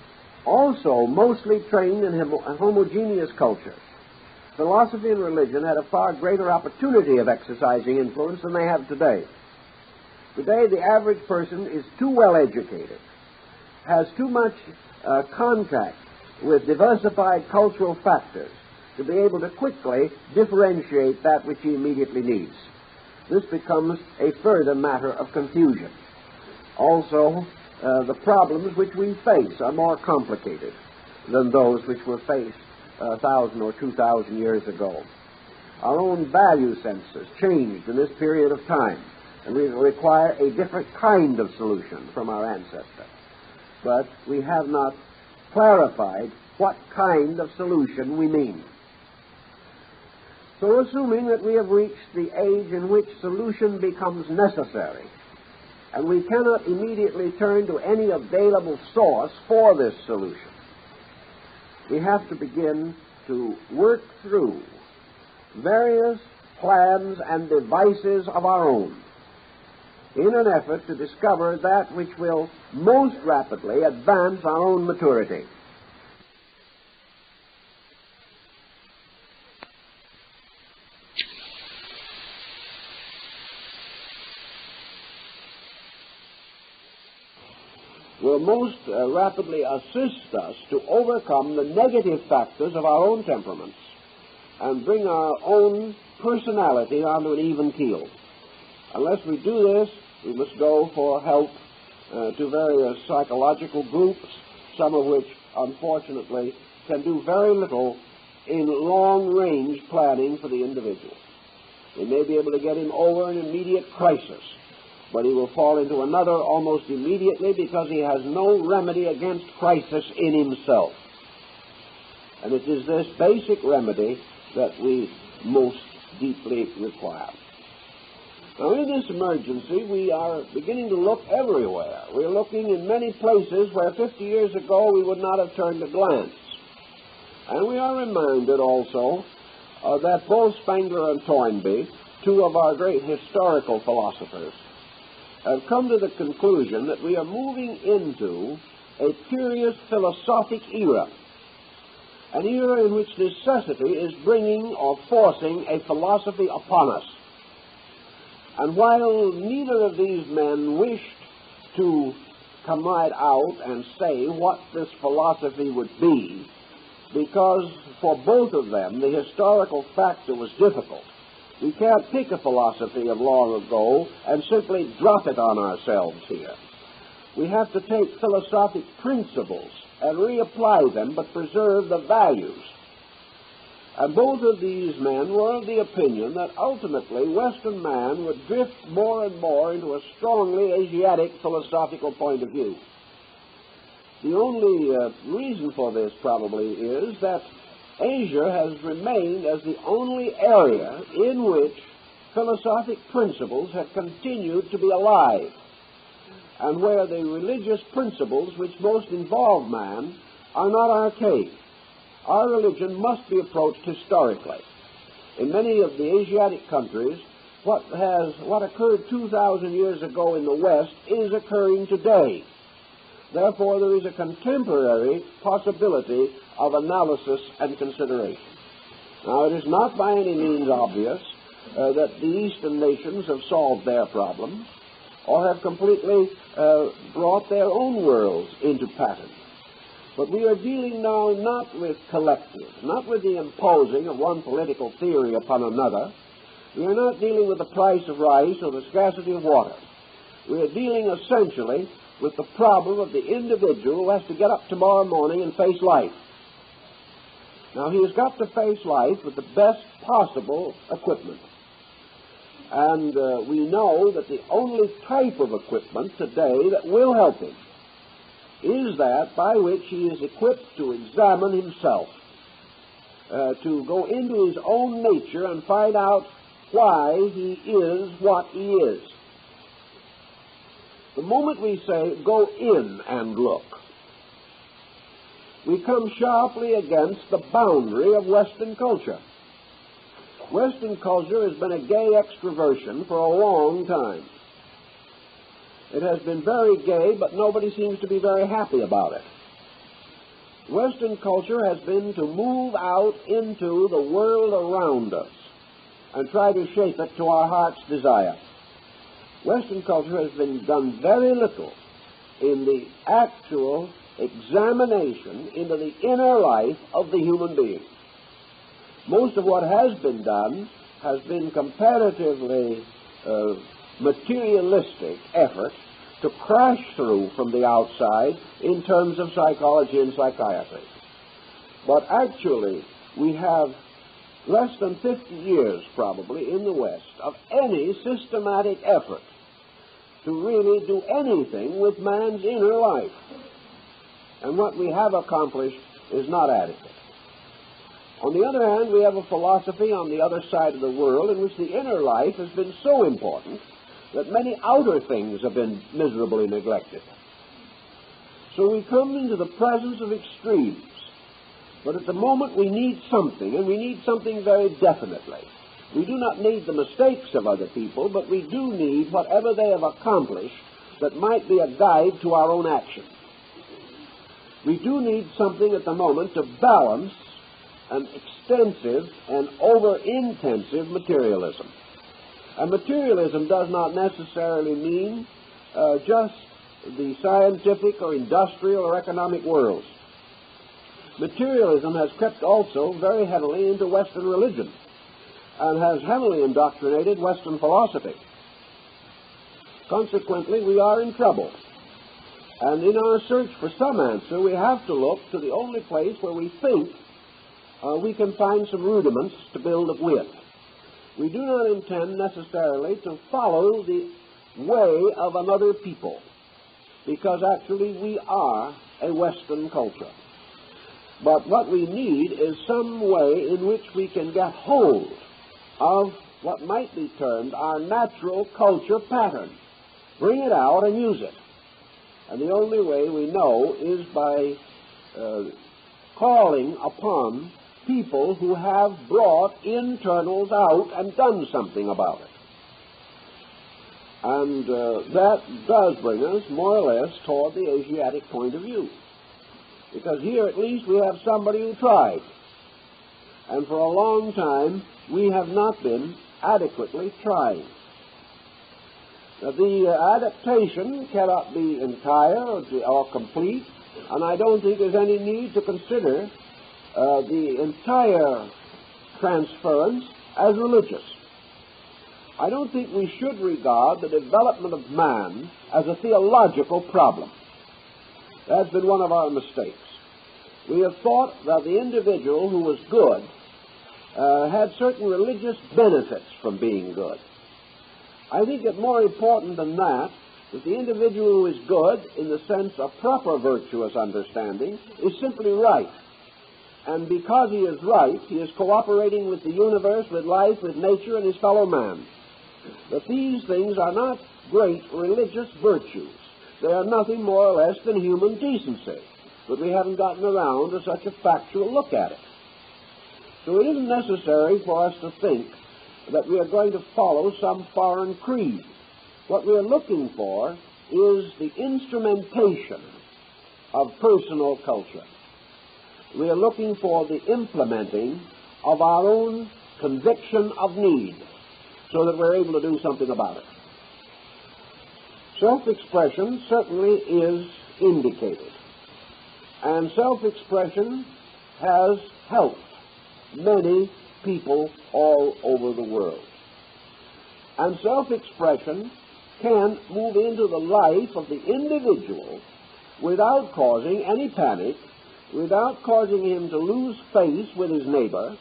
also mostly trained in homogeneous culture, philosophy and religion had a far greater opportunity of exercising influence than they have today. Today, the average person is too well educated, has too much contact with diversified cultural factors to be able to quickly differentiate that which he immediately needs. This becomes a further matter of confusion. Also, the problems which we face are more complicated than those which were faced 1,000 or 2,000 years ago. Our own value sense has changed in this period of time, and we require a different kind of solution from our ancestors. But we have not clarified what kind of solution we mean. So assuming that we have reached the age in which solution becomes necessary, and we cannot immediately turn to any available source for this solution, we have to begin to work through various plans and devices of our own in an effort to discover that which will most rapidly advance our own maturity. Will most rapidly assist us to overcome the negative factors of our own temperaments and bring our own personality onto an even keel. Unless we do this, we must go for help to various psychological groups, some of which, unfortunately, can do very little in long-range planning for the individual. They may be able to get him over an immediate crisis, but he will fall into another almost immediately because he has no remedy against crisis in himself. And it is this basic remedy that we most deeply require. Now, in this emergency, we are beginning to look everywhere. We're looking in many places where 50 years ago we would not have turned a glance. And we are reminded also that both Spengler and Toynbee, two of our great historical philosophers, have come to the conclusion that we are moving into a curious philosophic era, an era in which necessity is bringing or forcing a philosophy upon us. And while neither of these men wished to come right out and say what this philosophy would be, because for both of them the historical factor was difficult. We can't pick a philosophy of long ago and simply drop it on ourselves here. We have to take philosophic principles and reapply them, but preserve the values. And both of these men were of the opinion that ultimately Western man would drift more and more into a strongly Asiatic philosophical point of view. The only reason for this probably is that Asia has remained as the only area in which philosophic principles have continued to be alive, and where the religious principles which most involve man are not archaic. Our religion must be approached historically. In many of the Asiatic countries, what occurred 2,000 years ago in the West is occurring today. Therefore, there is a contemporary possibility of analysis and consideration. Now, it is not by any means obvious that the Eastern nations have solved their problems or have completely brought their own worlds into pattern. But we are dealing now not with collective, not with the imposing of one political theory upon another. We are not dealing with the price of rice or the scarcity of water. We are dealing essentially with the problem of the individual who has to get up tomorrow morning and face life. Now, he has got to face life with the best possible equipment. And we know that the only type of equipment today that will help him is that by which he is equipped to examine himself, to go into his own nature and find out why he is what he is. The moment we say, go in and look, we come sharply against the boundary of Western culture. Western culture has been a gay extroversion for a long time. It has been very gay, but nobody seems to be very happy about it. Western culture has been to move out into the world around us and try to shape it to our heart's desire. Western culture has been done very little in the actual examination into the inner life of the human being. Most of what has been done has been comparatively materialistic effort to crash through from the outside in terms of psychology and psychiatry. But actually, we have less than 50 years probably in the West of any systematic effort to really do anything with man's inner life. And what we have accomplished is not adequate. On the other hand, we have a philosophy on the other side of the world in which the inner life has been so important that many outer things have been miserably neglected. So we come into the presence of extremes. But at the moment we need something, and we need something very definitely. We do not need the mistakes of other people, but we do need whatever they have accomplished that might be a guide to our own action. We do need something at the moment to balance an extensive and over-intensive materialism. And materialism does not necessarily mean just the scientific or industrial or economic worlds. Materialism has crept also very heavily into Western religion and has heavily indoctrinated Western philosophy. Consequently, we are in trouble. And in our search for some answer, we have to look to the only place where we think we can find some rudiments to build up with. We do not intend necessarily to follow the way of another people, because actually we are a Western culture. But what we need is some way in which we can get hold of what might be termed our natural culture pattern. Bring it out and use it. And the only way we know is by calling upon people who have brought internals out and done something about it. And that does bring us more or less toward the Asiatic point of view. Because here at least we have somebody who tried. And for a long time we have not been adequately trying. The adaptation cannot be entire or complete, and I don't think there's any need to consider the entire transference as religious. I don't think we should regard the development of man as a theological problem. That's been one of our mistakes. We have thought that the individual who was good had certain religious benefits from being good. I think it more important than that the individual who is good in the sense of proper virtuous understanding is simply right. And because he is right, he is cooperating with the universe, with life, with nature, and his fellow man. But these things are not great religious virtues. They are nothing more or less than human decency. But we haven't gotten around to such a factual look at it. So it isn't necessary for us to think that we are going to follow some foreign creed. What we are looking for is the instrumentation of personal culture. We are looking for the implementing of our own conviction of need so that we're able to do something about it. Self-expression certainly is indicated, and self-expression has helped many people all over the world. And self-expression can move into the life of the individual without causing any panic, without causing him to lose face with his neighbor,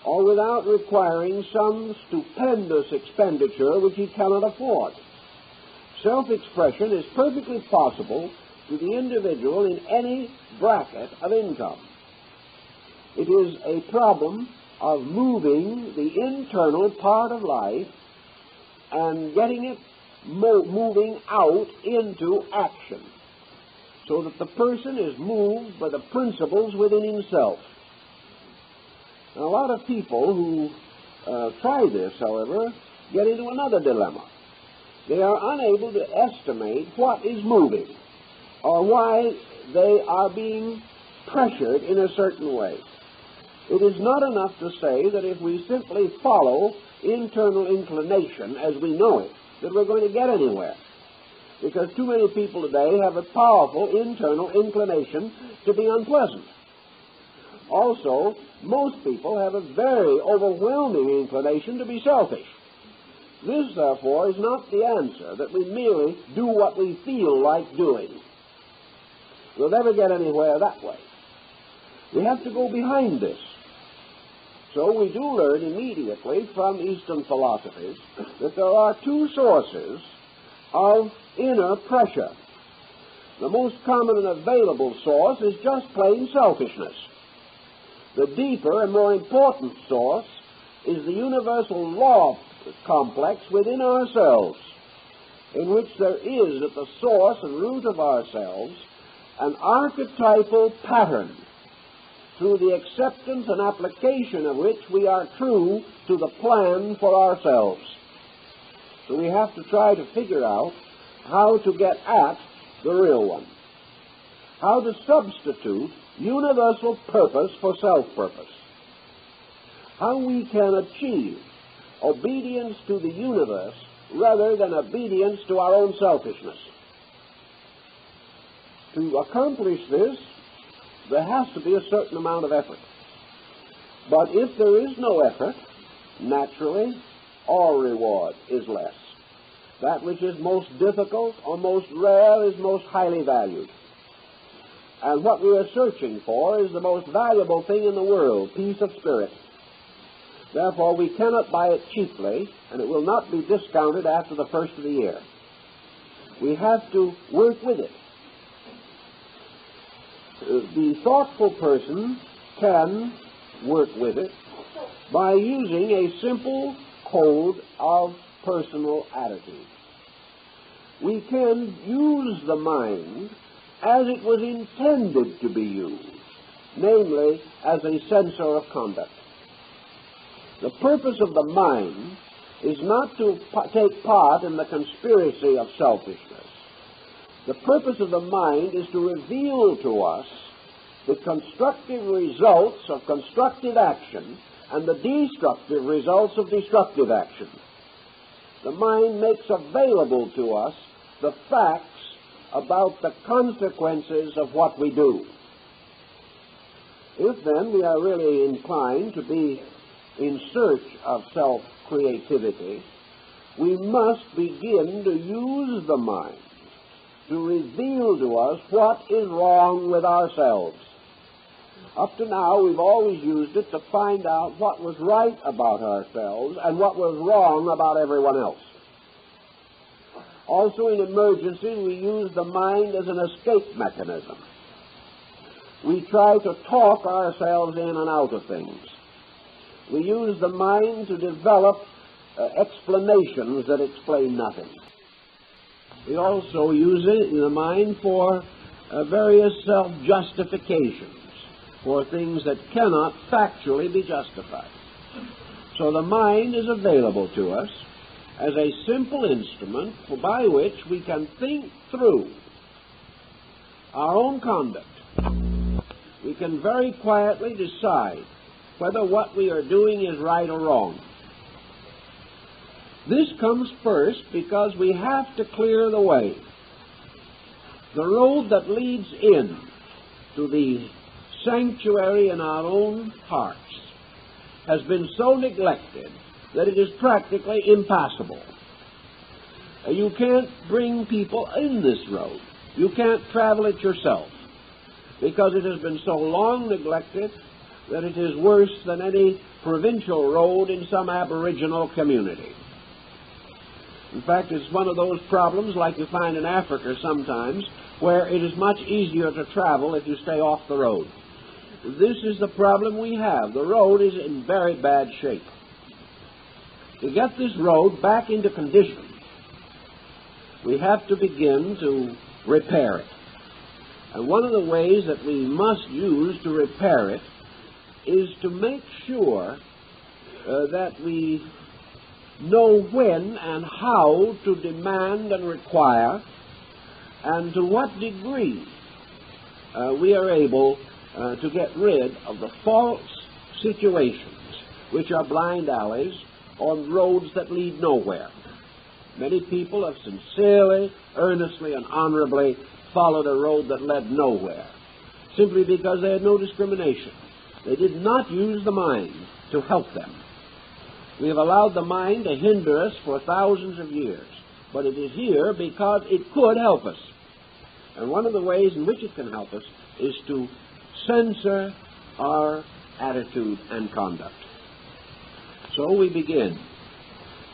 or without requiring some stupendous expenditure which he cannot afford. Self-expression is perfectly possible to the individual in any bracket of income. It is a problem of moving the internal part of life and getting it moving out into action, so that the person is moved by the principles within himself. Now, a lot of people who try this, however, get into another dilemma. They are unable to estimate what is moving or why they are being pressured in a certain way. It is not enough to say that if we simply follow internal inclination as we know it, that we're going to get anywhere. Because too many people today have a powerful internal inclination to be unpleasant. Also, most people have a very overwhelming inclination to be selfish. This, therefore, is not the answer, that we merely do what we feel like doing. We'll never get anywhere that way. We have to go behind this. So we do learn immediately from Eastern philosophies that there are two sources of inner pressure. The most common and available source is just plain selfishness. The deeper and more important source is the universal law complex within ourselves, in which there is at the source and root of ourselves an archetypal pattern through the acceptance and application of which we are true to the plan for ourselves. So we have to try to figure out how to get at the real one, how to substitute universal purpose for self-purpose, how we can achieve obedience to the universe rather than obedience to our own selfishness. To accomplish this, there has to be a certain amount of effort. But if there is no effort, naturally, all reward is less. That which is most difficult or most rare is most highly valued. And what we are searching for is the most valuable thing in the world, peace of spirit. Therefore, we cannot buy it cheaply, and it will not be discounted after the first of the year. We have to work with it. The thoughtful person can work with it by using a simple code of personal attitude. We can use the mind as it was intended to be used, namely as a censor of conduct. The purpose of the mind is not to take part in the conspiracy of selfishness. The purpose of the mind is to reveal to us the constructive results of constructive action and the destructive results of destructive action. The mind makes available to us the facts about the consequences of what we do. If then we are really inclined to be in search of self-creativity, we must begin to use the mind to reveal to us what is wrong with ourselves. Up to now, we've always used it to find out what was right about ourselves and what was wrong about everyone else. Also, in emergencies, we use the mind as an escape mechanism. We try to talk ourselves in and out of things. We use the mind to develop explanations that explain nothing. We also use it in the mind for various self-justifications, for things that cannot factually be justified. So the mind is available to us as a simple instrument by which we can think through our own conduct. We can very quietly decide whether what we are doing is right or wrong. This comes first because we have to clear the way. The road that leads in to the sanctuary in our own hearts has been so neglected that it is practically impassable. You can't bring people in this road. You can't travel it yourself because it has been so long neglected that it is worse than any provincial road in some aboriginal community. In fact, it's one of those problems like you find in Africa sometimes, where it is much easier to travel if you stay off the road. This is the problem we have. The road is in very bad shape. To get this road back into condition, we have to begin to repair it. And one of the ways that we must use to repair it is to make sure that we know when and how to demand and require, and to what degree we are able to get rid of the false situations, which are blind alleys on roads that lead nowhere. Many people have sincerely, earnestly, and honorably followed a road that led nowhere, simply because they had no discrimination. They did not use the mind to help them. We have allowed the mind to hinder us for thousands of years, but it is here because it could help us. And one of the ways in which it can help us is to censor our attitude and conduct. So we begin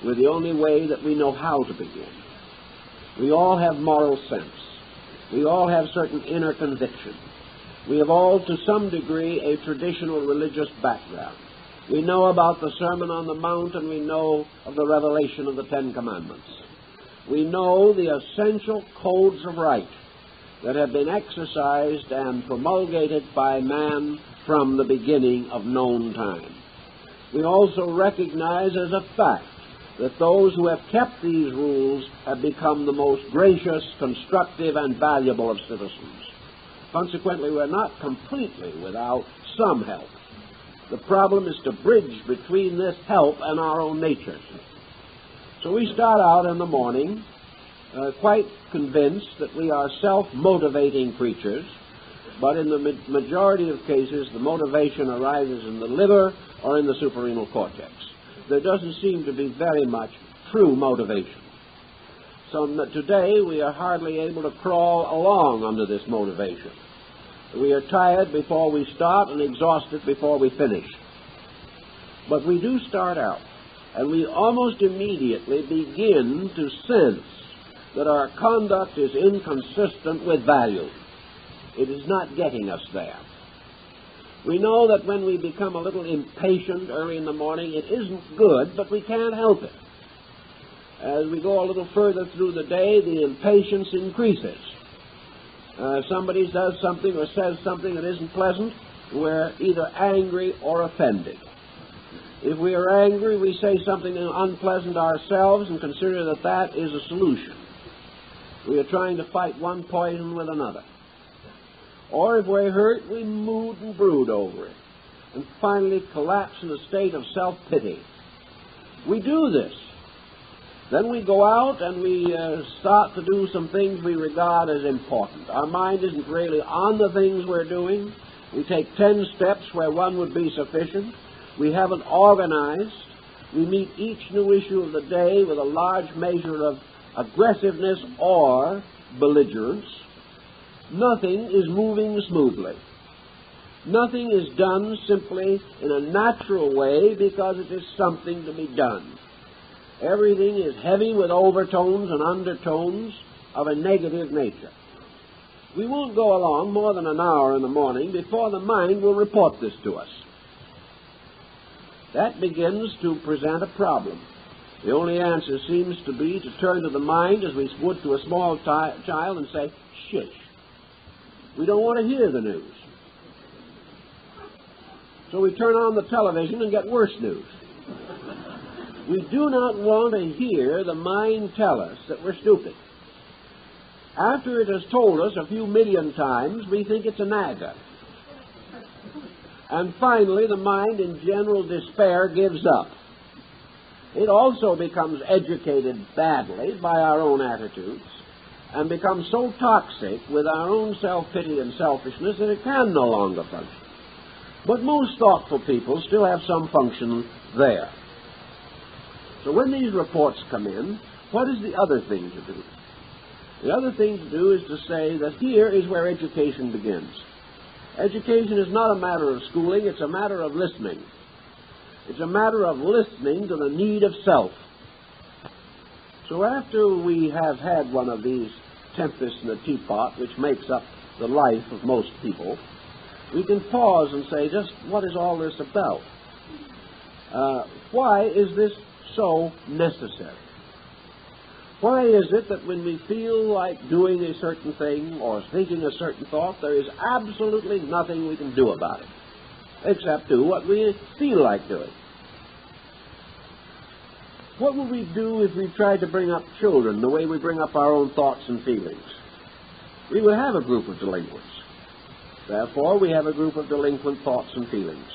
with the only way that we know how to begin. We all have moral sense. We all have certain inner conviction. We have all, to some degree, a traditional religious background. We know about the Sermon on the Mount, and we know of the revelation of the Ten Commandments. We know the essential codes of right that have been exercised and promulgated by man from the beginning of known time. We also recognize as a fact that those who have kept these rules have become the most gracious, constructive, and valuable of citizens. Consequently, we're not completely without some help. The problem is to bridge between this help and our own natures. So we start out in the morning quite convinced that we are self-motivating creatures, but in the majority of cases the motivation arises in the liver or in the suprarenal cortex. There doesn't seem to be very much true motivation. So today we are hardly able to crawl along under this motivation. We are tired before we start and exhausted before we finish. But we do start out, and we almost immediately begin to sense that our conduct is inconsistent with value. It is not getting us there. We know that when we become a little impatient early in the morning, it isn't good, but we can't help it. As we go a little further through the day, the impatience increases. Somebody does something or says something that isn't pleasant, we're either angry or offended. If we are angry, we say something unpleasant ourselves and consider that that is a solution. We are trying to fight one poison with another. Or if we're hurt, we mood and brood over it, and finally collapse in a state of self-pity. We do this Then we go out and we start to do some things we regard as important. Our mind isn't really on the things we're doing. We take 10 steps where one would be sufficient. We haven't organized. We meet each new issue of the day with a large measure of aggressiveness or belligerence. Nothing is moving smoothly. Nothing is done simply in a natural way because it is something to be done. Everything is heavy with overtones and undertones of a negative nature. We won't go along more than an hour in the morning before the mind will report this to us. That begins to present a problem. The only answer seems to be to turn to the mind as we would to a small child and say, "Shush." We don't want to hear the news. So we turn on the television and get worse news. We do not want to hear the mind tell us that we're stupid. After it has told us a few million times, we think it's a naga. And finally, the mind, in general despair, gives up. It also becomes educated badly by our own attitudes and becomes so toxic with our own self-pity and selfishness that it can no longer function. But most thoughtful people still have some function there. So when these reports come in, what is the other thing to do? The other thing to do is to say that here is where education begins. Education is not a matter of schooling, it's a matter of listening. It's a matter of listening to the need of self. So after we have had one of these tempests in the teapot, which makes up the life of most people, we can pause and say, just what is all this about? Why is this so necessary? Why is it that when we feel like doing a certain thing or thinking a certain thought, there is absolutely nothing we can do about it, except do what we feel like doing? What would we do if we tried to bring up children the way we bring up our own thoughts and feelings? We would have a group of delinquents. Therefore, we have a group of delinquent thoughts and feelings.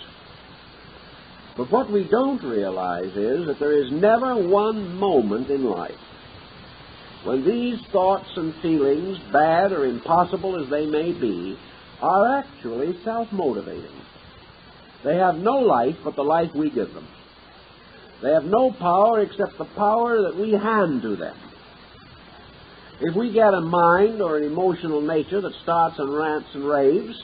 But what we don't realize is that there is never one moment in life when these thoughts and feelings, bad or impossible as they may be, are actually self-motivating. They have no life but the life we give them. They have no power except the power that we hand to them. If we get a mind or an emotional nature that starts and rants and raves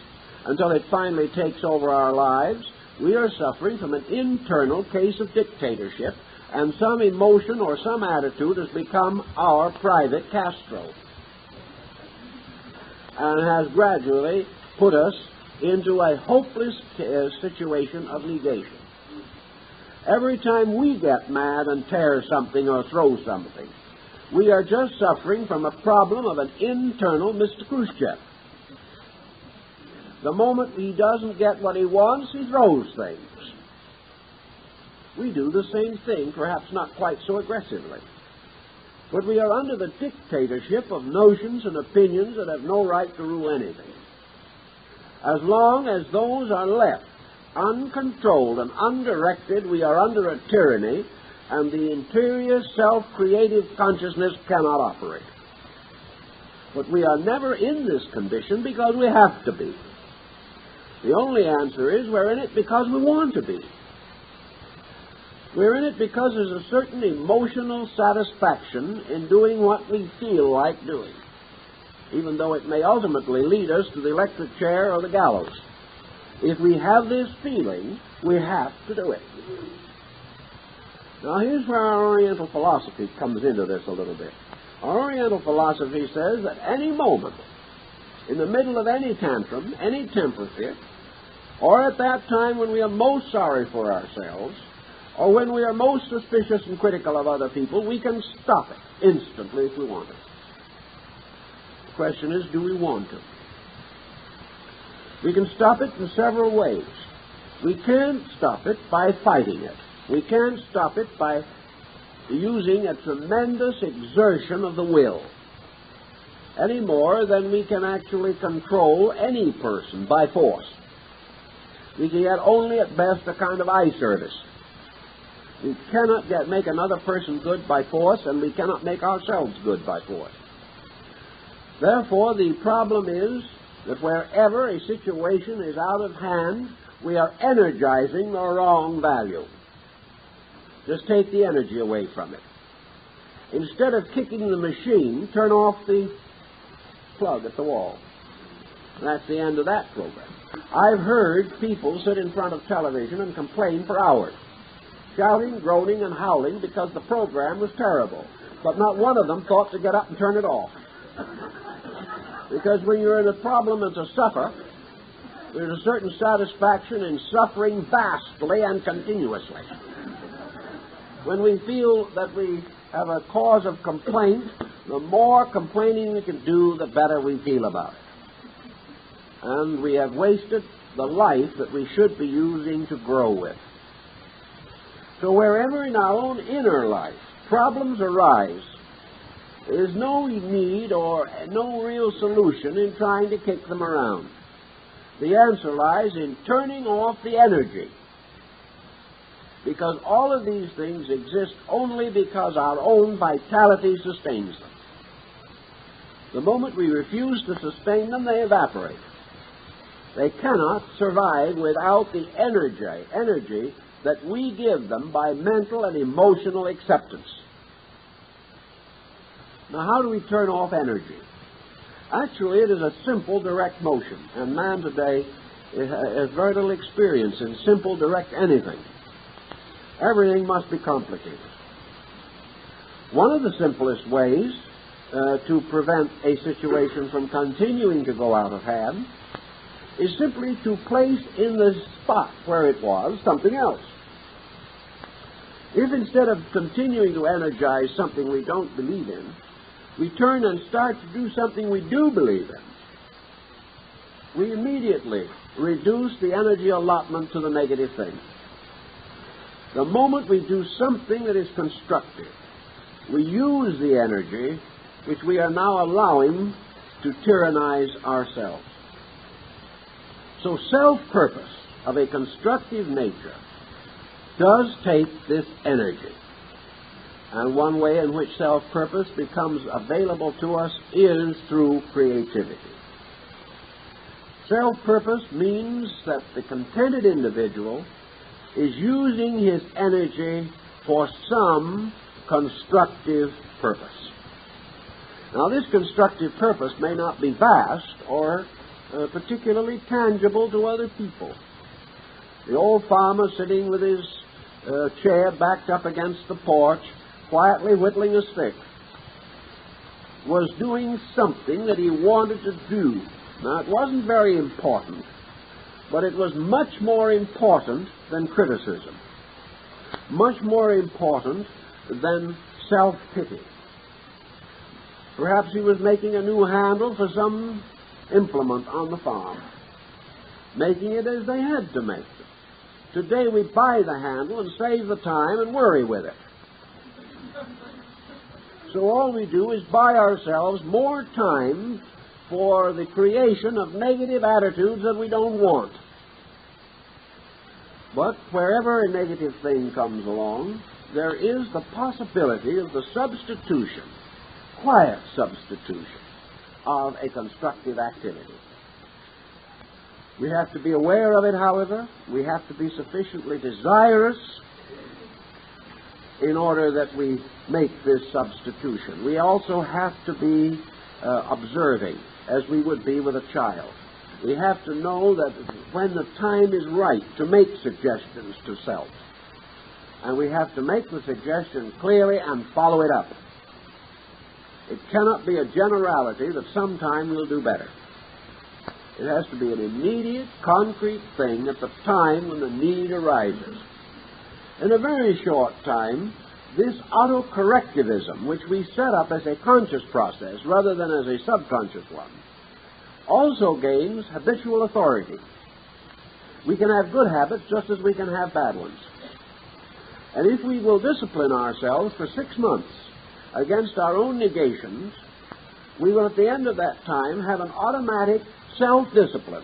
until it finally takes over our lives, we are suffering from an internal case of dictatorship, and some emotion or some attitude has become our private Castro and has gradually put us into a hopeless situation of negation. Every time we get mad and tear something or throw something, we are just suffering from a problem of an internal Mr. Khrushchev. The moment he doesn't get what he wants, he throws things. We do the same thing, perhaps not quite so aggressively. But we are under the dictatorship of notions and opinions that have no right to rule anything. As long as those are left uncontrolled and undirected, we are under a tyranny, and the interior self-creative consciousness cannot operate. But we are never in this condition because we have to be. The only answer is we're in it because we want to be. We're in it because there's a certain emotional satisfaction in doing what we feel like doing, even though it may ultimately lead us to the electric chair or the gallows. If we have this feeling, we have to do it. Now, here's where our Oriental philosophy comes into this a little bit. Our Oriental philosophy says that any moment, in the middle of any tantrum, any temper fit, or at that time when we are most sorry for ourselves, or when we are most suspicious and critical of other people, we can stop it instantly if we want it. The question is, do we want to? We can stop it in several ways. We can't stop it by fighting it. We can't stop it by using a tremendous exertion of the will, any more than we can actually control any person by force. We can get only at best a kind of eye service. We cannot make another person good by force, and we cannot make ourselves good by force. Therefore, the problem is that wherever a situation is out of hand, we are energizing the wrong value. Just take the energy away from it. Instead of kicking the machine, turn off the plug at the wall. That's the end of that program. I've heard people sit in front of television and complain for hours, shouting, groaning, and howling because the program was terrible. But not one of them thought to get up and turn it off. Because when you're in a problem and to suffer, there's a certain satisfaction in suffering vastly and continuously. When we feel that we have a cause of complaint, the more complaining we can do, the better we feel about it. And we have wasted the life that we should be using to grow with. So wherever in our own inner life problems arise, there is no need or no real solution in trying to kick them around. The answer lies in turning off the energy. Because all of these things exist only because our own vitality sustains them. The moment we refuse to sustain them, they evaporate. They cannot survive without the energy that we give them by mental and emotional acceptance. Now, how do we turn off energy? Actually, it is a simple, direct motion, and man today has very little experience in simple, direct anything. Everything must be complicated. One of the simplest ways to prevent a situation from continuing to go out of hand is simply to place in the spot where it was something else. If instead of continuing to energize something we don't believe in, we turn and start to do something we do believe in, we immediately reduce the energy allotment to the negative thing. The moment we do something that is constructive, we use the energy which we are now allowing to tyrannize ourselves. So self-purpose of a constructive nature does take this energy. And one way in which self-purpose becomes available to us is through creativity. Self-purpose means that the contented individual is using his energy for some constructive purpose. Now, this constructive purpose may not be vast or particularly tangible to other people. The old farmer sitting with his chair backed up against the porch, quietly whittling a stick, was doing something that he wanted to do. Now, it wasn't very important, but it was much more important than criticism, much more important than self-pity. Perhaps he was making a new handle for some implement on the farm, making it as they had to make it. Today we buy the handle and save the time and worry with it. So all we do is buy ourselves more time for the creation of negative attitudes that we don't want. But wherever a negative thing comes along, there is the possibility of the substitution, quiet substitution, of a constructive activity. We have to be aware of it, however. We have to be sufficiently desirous in order that we make this substitution. We also have to be observing, as we would be with a child. We have to know that when the time is right to make suggestions to self, and we have to make the suggestion clearly and follow it up. It cannot be a generality that sometime we'll do better. It has to be an immediate, concrete thing at the time when the need arises. In a very short time, this autocorrectivism, which we set up as a conscious process rather than as a subconscious one, also gains habitual authority. We can have good habits just as we can have bad ones. And if we will discipline ourselves for 6 months against our own negations, we will at the end of that time have an automatic self-discipline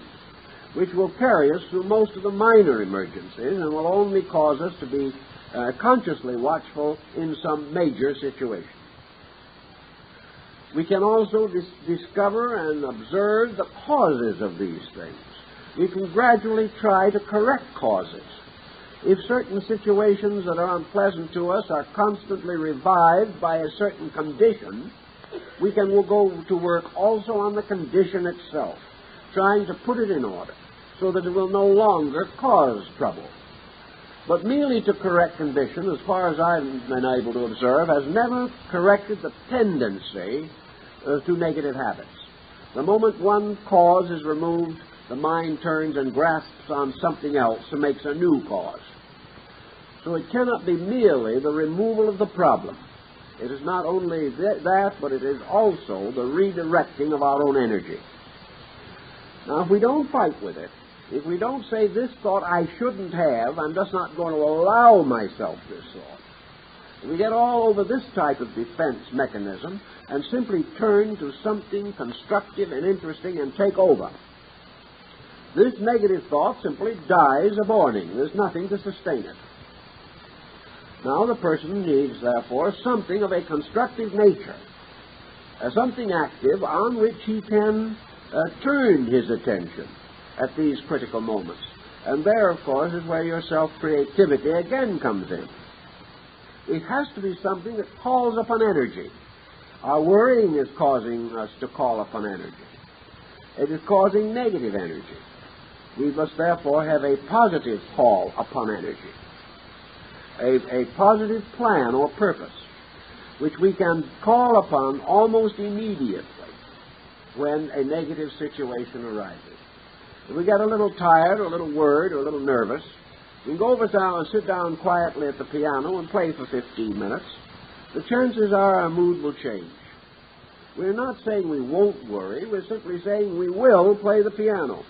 which will carry us through most of the minor emergencies and will only cause us to be consciously watchful in some major situation. We can also discover and observe the causes of these things. We can gradually try to correct causes. If certain situations that are unpleasant to us are constantly revived by a certain condition, we can go to work also on the condition itself, trying to put it in order so that it will no longer cause trouble. But merely to correct condition, as far as I've been able to observe, has never corrected the tendency to negative habits. The moment one cause is removed, the mind turns and grasps on something else and makes a new cause. So it cannot be merely the removal of the problem. It is not only that, but it is also the redirecting of our own energy. Now, if we don't fight with it, if we don't say this thought I shouldn't have, I'm just not going to allow myself this thought. If we get all over this type of defense mechanism and simply turn to something constructive and interesting and take over, this negative thought simply dies a morning. There's nothing to sustain it. Now the person needs, therefore, something of a constructive nature, something active on which he can turn his attention at these critical moments. And there, of course, is where your self-creativity again comes in. It has to be something that calls upon energy. Our worrying is causing us to call upon energy. It is causing negative energy. We must therefore have a positive call upon energy, a positive plan or purpose, which we can call upon almost immediately when a negative situation arises. If we get a little tired or a little worried or a little nervous, we can go over down and sit down quietly at the piano and play for 15 minutes. The chances are our mood will change. We're not saying we won't worry. We're simply saying we will play the piano.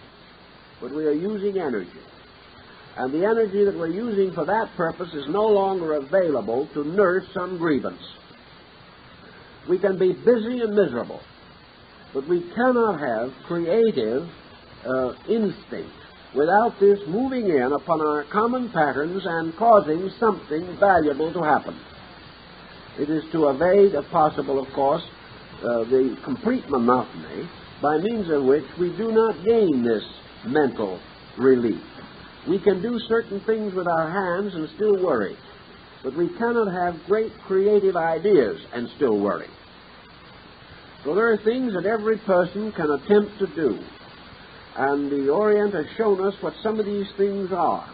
But we are using energy. And the energy that we're using for that purpose is no longer available to nurse some grievance. We can be busy and miserable, but we cannot have creative instinct without this moving in upon our common patterns and causing something valuable to happen. It is to evade, if possible, of course, the complete monotony, by means of which we do not gain this mental relief. We can do certain things with our hands and still worry, but we cannot have great creative ideas and still worry. So there are things that every person can attempt to do, and the Orient has shown us what some of these things are.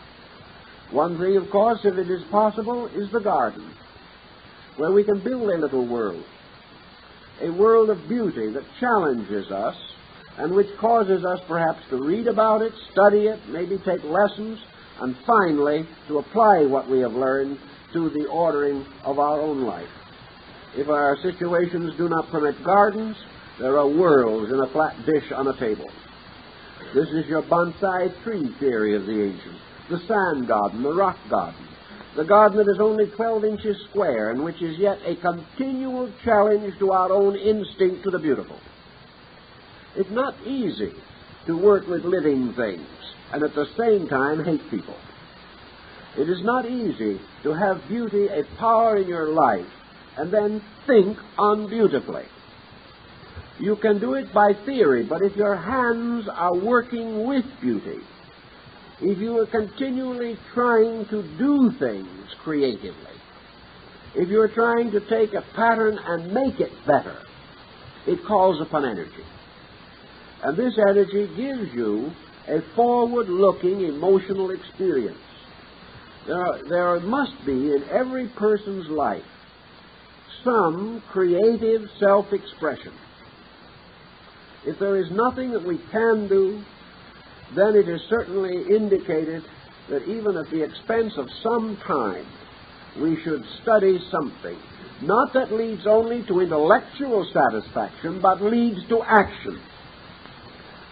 One thing, of course, if it is possible, is the garden, where we can build a little world, a world of beauty that challenges us and which causes us perhaps to read about it, study it, maybe take lessons, and finally to apply what we have learned to the ordering of our own life. If our situations do not permit gardens, there are worlds in a flat dish on a table. This is your bonsai tree theory of the ancients, the sand garden, the rock garden, the garden that is only 12 inches square and which is yet a continual challenge to our own instinct to the beautiful. It's not easy to work with living things and at the same time hate people. It is not easy to have beauty a power in your life and then think unbeautifully. You can do it by theory, but if your hands are working with beauty, if you are continually trying to do things creatively, if you are trying to take a pattern and make it better, it calls upon energy. And this energy gives you a forward-looking emotional experience. There must be in every person's life some creative self-expression. If there is nothing that we can do, then it is certainly indicated that even at the expense of some time, we should study something. Not that leads only to intellectual satisfaction, but leads to action.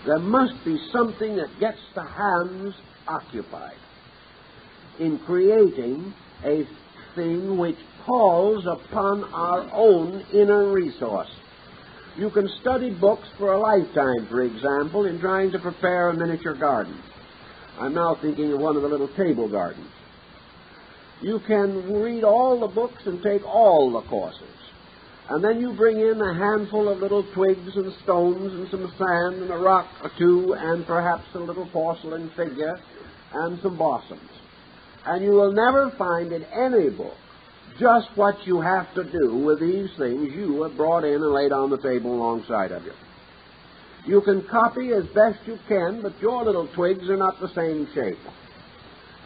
There must be something that gets the hands occupied in creating a thing which calls upon our own inner resource. You can study books for a lifetime, for example, in trying to prepare a miniature garden. I'm now thinking of one of the little table gardens. You can read all the books and take all the courses. And then you bring in a handful of little twigs and stones and some sand and a rock or two and perhaps a little porcelain figure and some blossoms. And you will never find in any book just what you have to do with these things you have brought in and laid on the table alongside of you. You can copy as best you can, but your little twigs are not the same shape.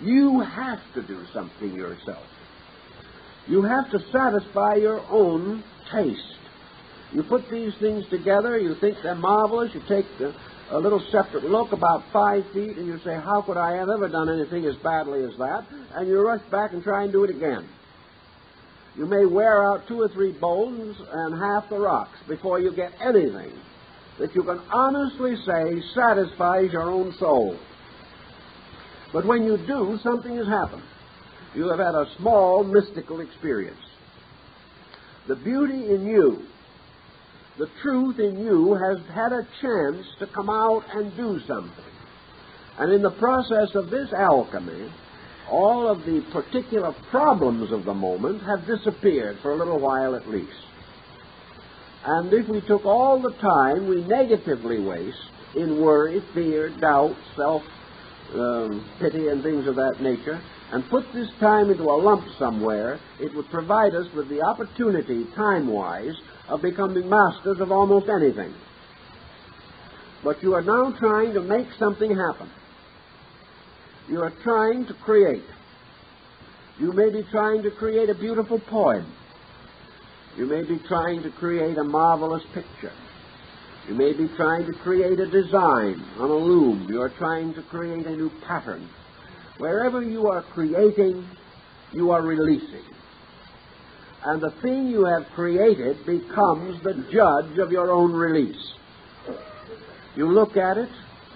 You have to do something yourself. You have to satisfy your own taste. You put these things together, you think they're marvelous, you take a little separate look about 5 feet, and you say, how could I have ever done anything as badly as that? And you rush back and try and do it again. You may wear out 2 or 3 bones and half the rocks before you get anything that you can honestly say satisfies your own soul. But when you do, something has happened. You have had a small mystical experience. The beauty in you, the truth in you has had a chance to come out and do something. And in the process of this alchemy, all of the particular problems of the moment have disappeared for a little while at least. And if we took all the time we negatively waste in worry, fear, doubt, self-pity, and things of that nature, and put this time into a lump somewhere, it would provide us with the opportunity, time-wise, of becoming masters of almost anything. But you are now trying to make something happen. You are trying to create. You may be trying to create a beautiful poem. You may be trying to create a marvelous picture. You may be trying to create a design on a loom. You are trying to create a new pattern. Wherever you are creating, you are releasing. And the thing you have created becomes the judge of your own release. You look at it,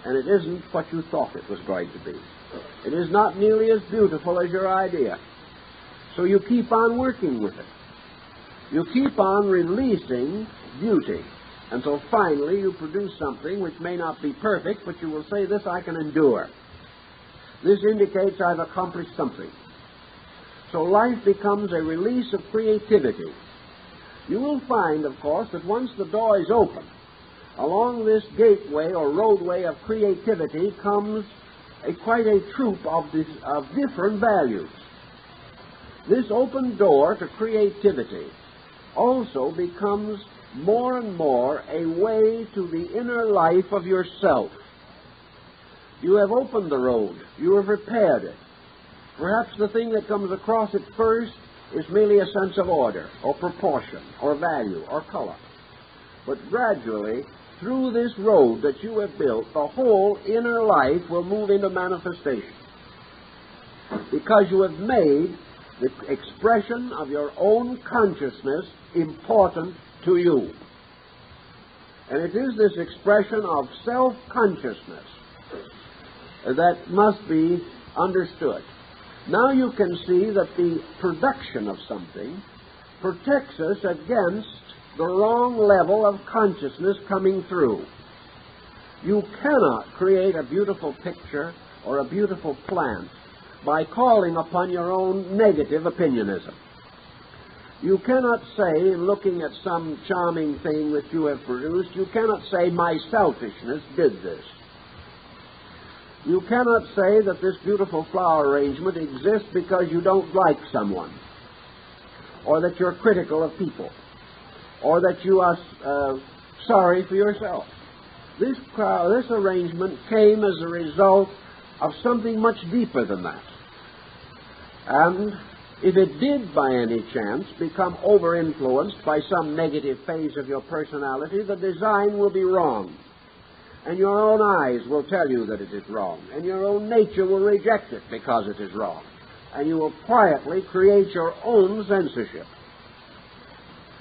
and it isn't what you thought it was going to be. It is not nearly as beautiful as your idea. So you keep on working with it. You keep on releasing beauty until finally you produce something which may not be perfect, but you will say, this I can endure. This indicates I've accomplished something. So life becomes a release of creativity. You will find, of course, that once the door is open, along this gateway or roadway of creativity comes quite a troop of different values. This open door to creativity also becomes more and more a way to the inner life of yourself. You have opened the road. You have repaired it. Perhaps the thing that comes across it first is merely a sense of order, or proportion, or value, or color. But gradually, through this road that you have built, the whole inner life will move into manifestation. Because you have made the expression of your own consciousness important to you. And it is this expression of self-consciousness that must be understood. Now you can see that the production of something protects us against the wrong level of consciousness coming through. You cannot create a beautiful picture or a beautiful plant by calling upon your own negative opinionism. You cannot say, in looking at some charming thing that you have produced, you cannot say, my selfishness did this. You cannot say that this beautiful flower arrangement exists because you don't like someone, or that you're critical of people, or that you are sorry for yourself. This arrangement came as a result of something much deeper than that. And if it did by any chance become over-influenced by some negative phase of your personality, the design will be wrong. And your own eyes will tell you that it is wrong. And your own nature will reject it because it is wrong. And you will quietly create your own censorship.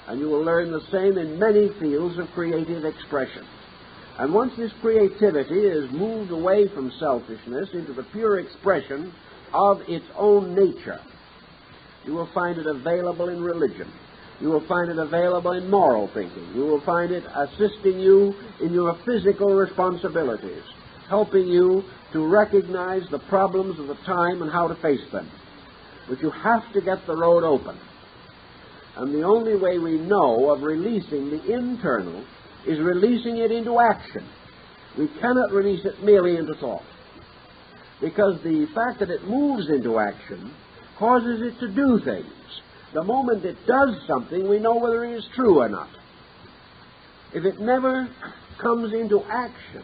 And you will learn the same in many fields of creative expression. And once this creativity is moved away from selfishness into the pure expression of its own nature, you will find it available in religion. You will find it available in moral thinking. You will find it assisting you in your physical responsibilities, helping you to recognize the problems of the time and how to face them. But you have to get the road open. And the only way we know of releasing the internal is releasing it into action. We cannot release it merely into thought, because the fact that it moves into action causes it to do things. The moment it does something, we know whether it is true or not. If it never comes into action,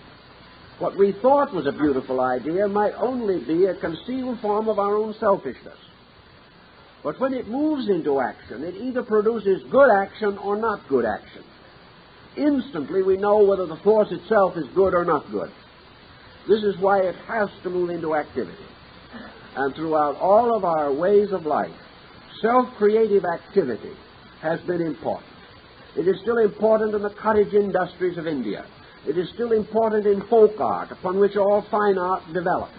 what we thought was a beautiful idea might only be a concealed form of our own selfishness. But when it moves into action, it either produces good action or not good action. Instantly we know whether the force itself is good or not good. This is why it has to move into activity. And throughout all of our ways of life, self-creative activity has been important. It is still important in the cottage industries of India. It is still important in folk art, upon which all fine art developed.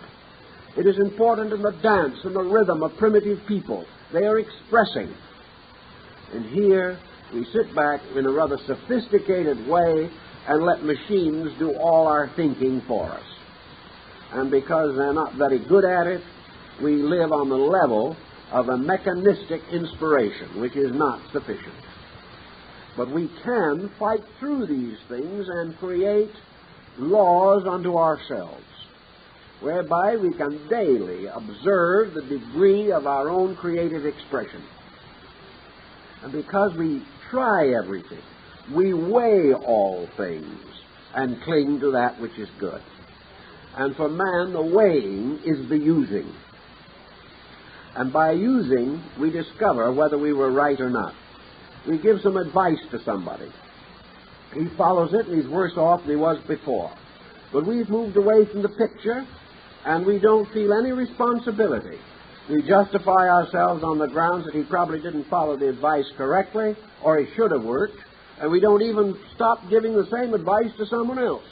It is important in the dance and the rhythm of primitive people. They are expressing. And here we sit back in a rather sophisticated way and let machines do all our thinking for us. And because they're not very good at it, we live on the level of a mechanistic inspiration, which is not sufficient. But we can fight through these things and create laws unto ourselves, whereby we can daily observe the degree of our own creative expression. And because we try everything, we weigh all things and cling to that which is good. And for man, the weighing is the using. And by using, we discover whether we were right or not. We give some advice to somebody. He follows it, and he's worse off than he was before. But we've moved away from the picture, and we don't feel any responsibility. We justify ourselves on the grounds that he probably didn't follow the advice correctly, or he should have worked, and we don't even stop giving the same advice to someone else.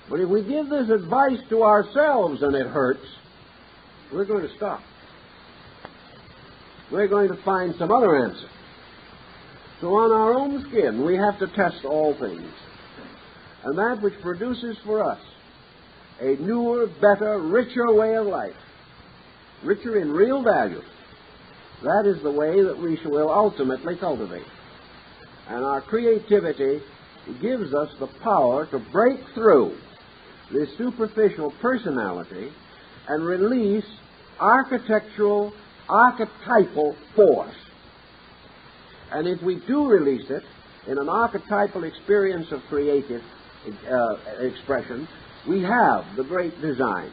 But if we give this advice to ourselves and it hurts, we're going to stop. We're going to find some other answer. So on our own skin, we have to test all things. And that which produces for us a newer, better, richer way of life, richer in real value, that is the way that we will ultimately cultivate. And our creativity gives us the power to break through this superficial personality and release architectural, archetypal force. And if we do release it in an archetypal experience of creative expression, we have the great design.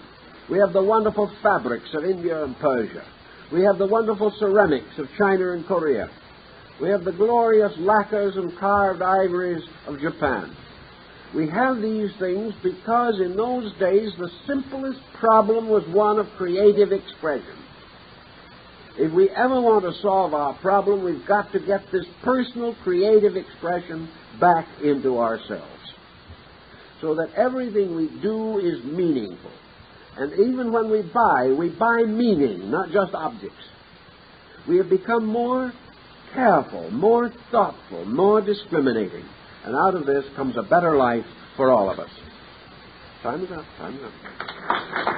We have the wonderful fabrics of India and Persia. We have the wonderful ceramics of China and Korea. We have the glorious lacquers and carved ivories of Japan. We have these things because in those days the simplest problem was one of creative expression. If we ever want to solve our problem, we've got to get this personal creative expression back into ourselves, so that everything we do is meaningful. And even when we buy meaning, not just objects. We have become more careful, more thoughtful, more discriminating. And out of this comes a better life for all of us. Time is up. Time is up.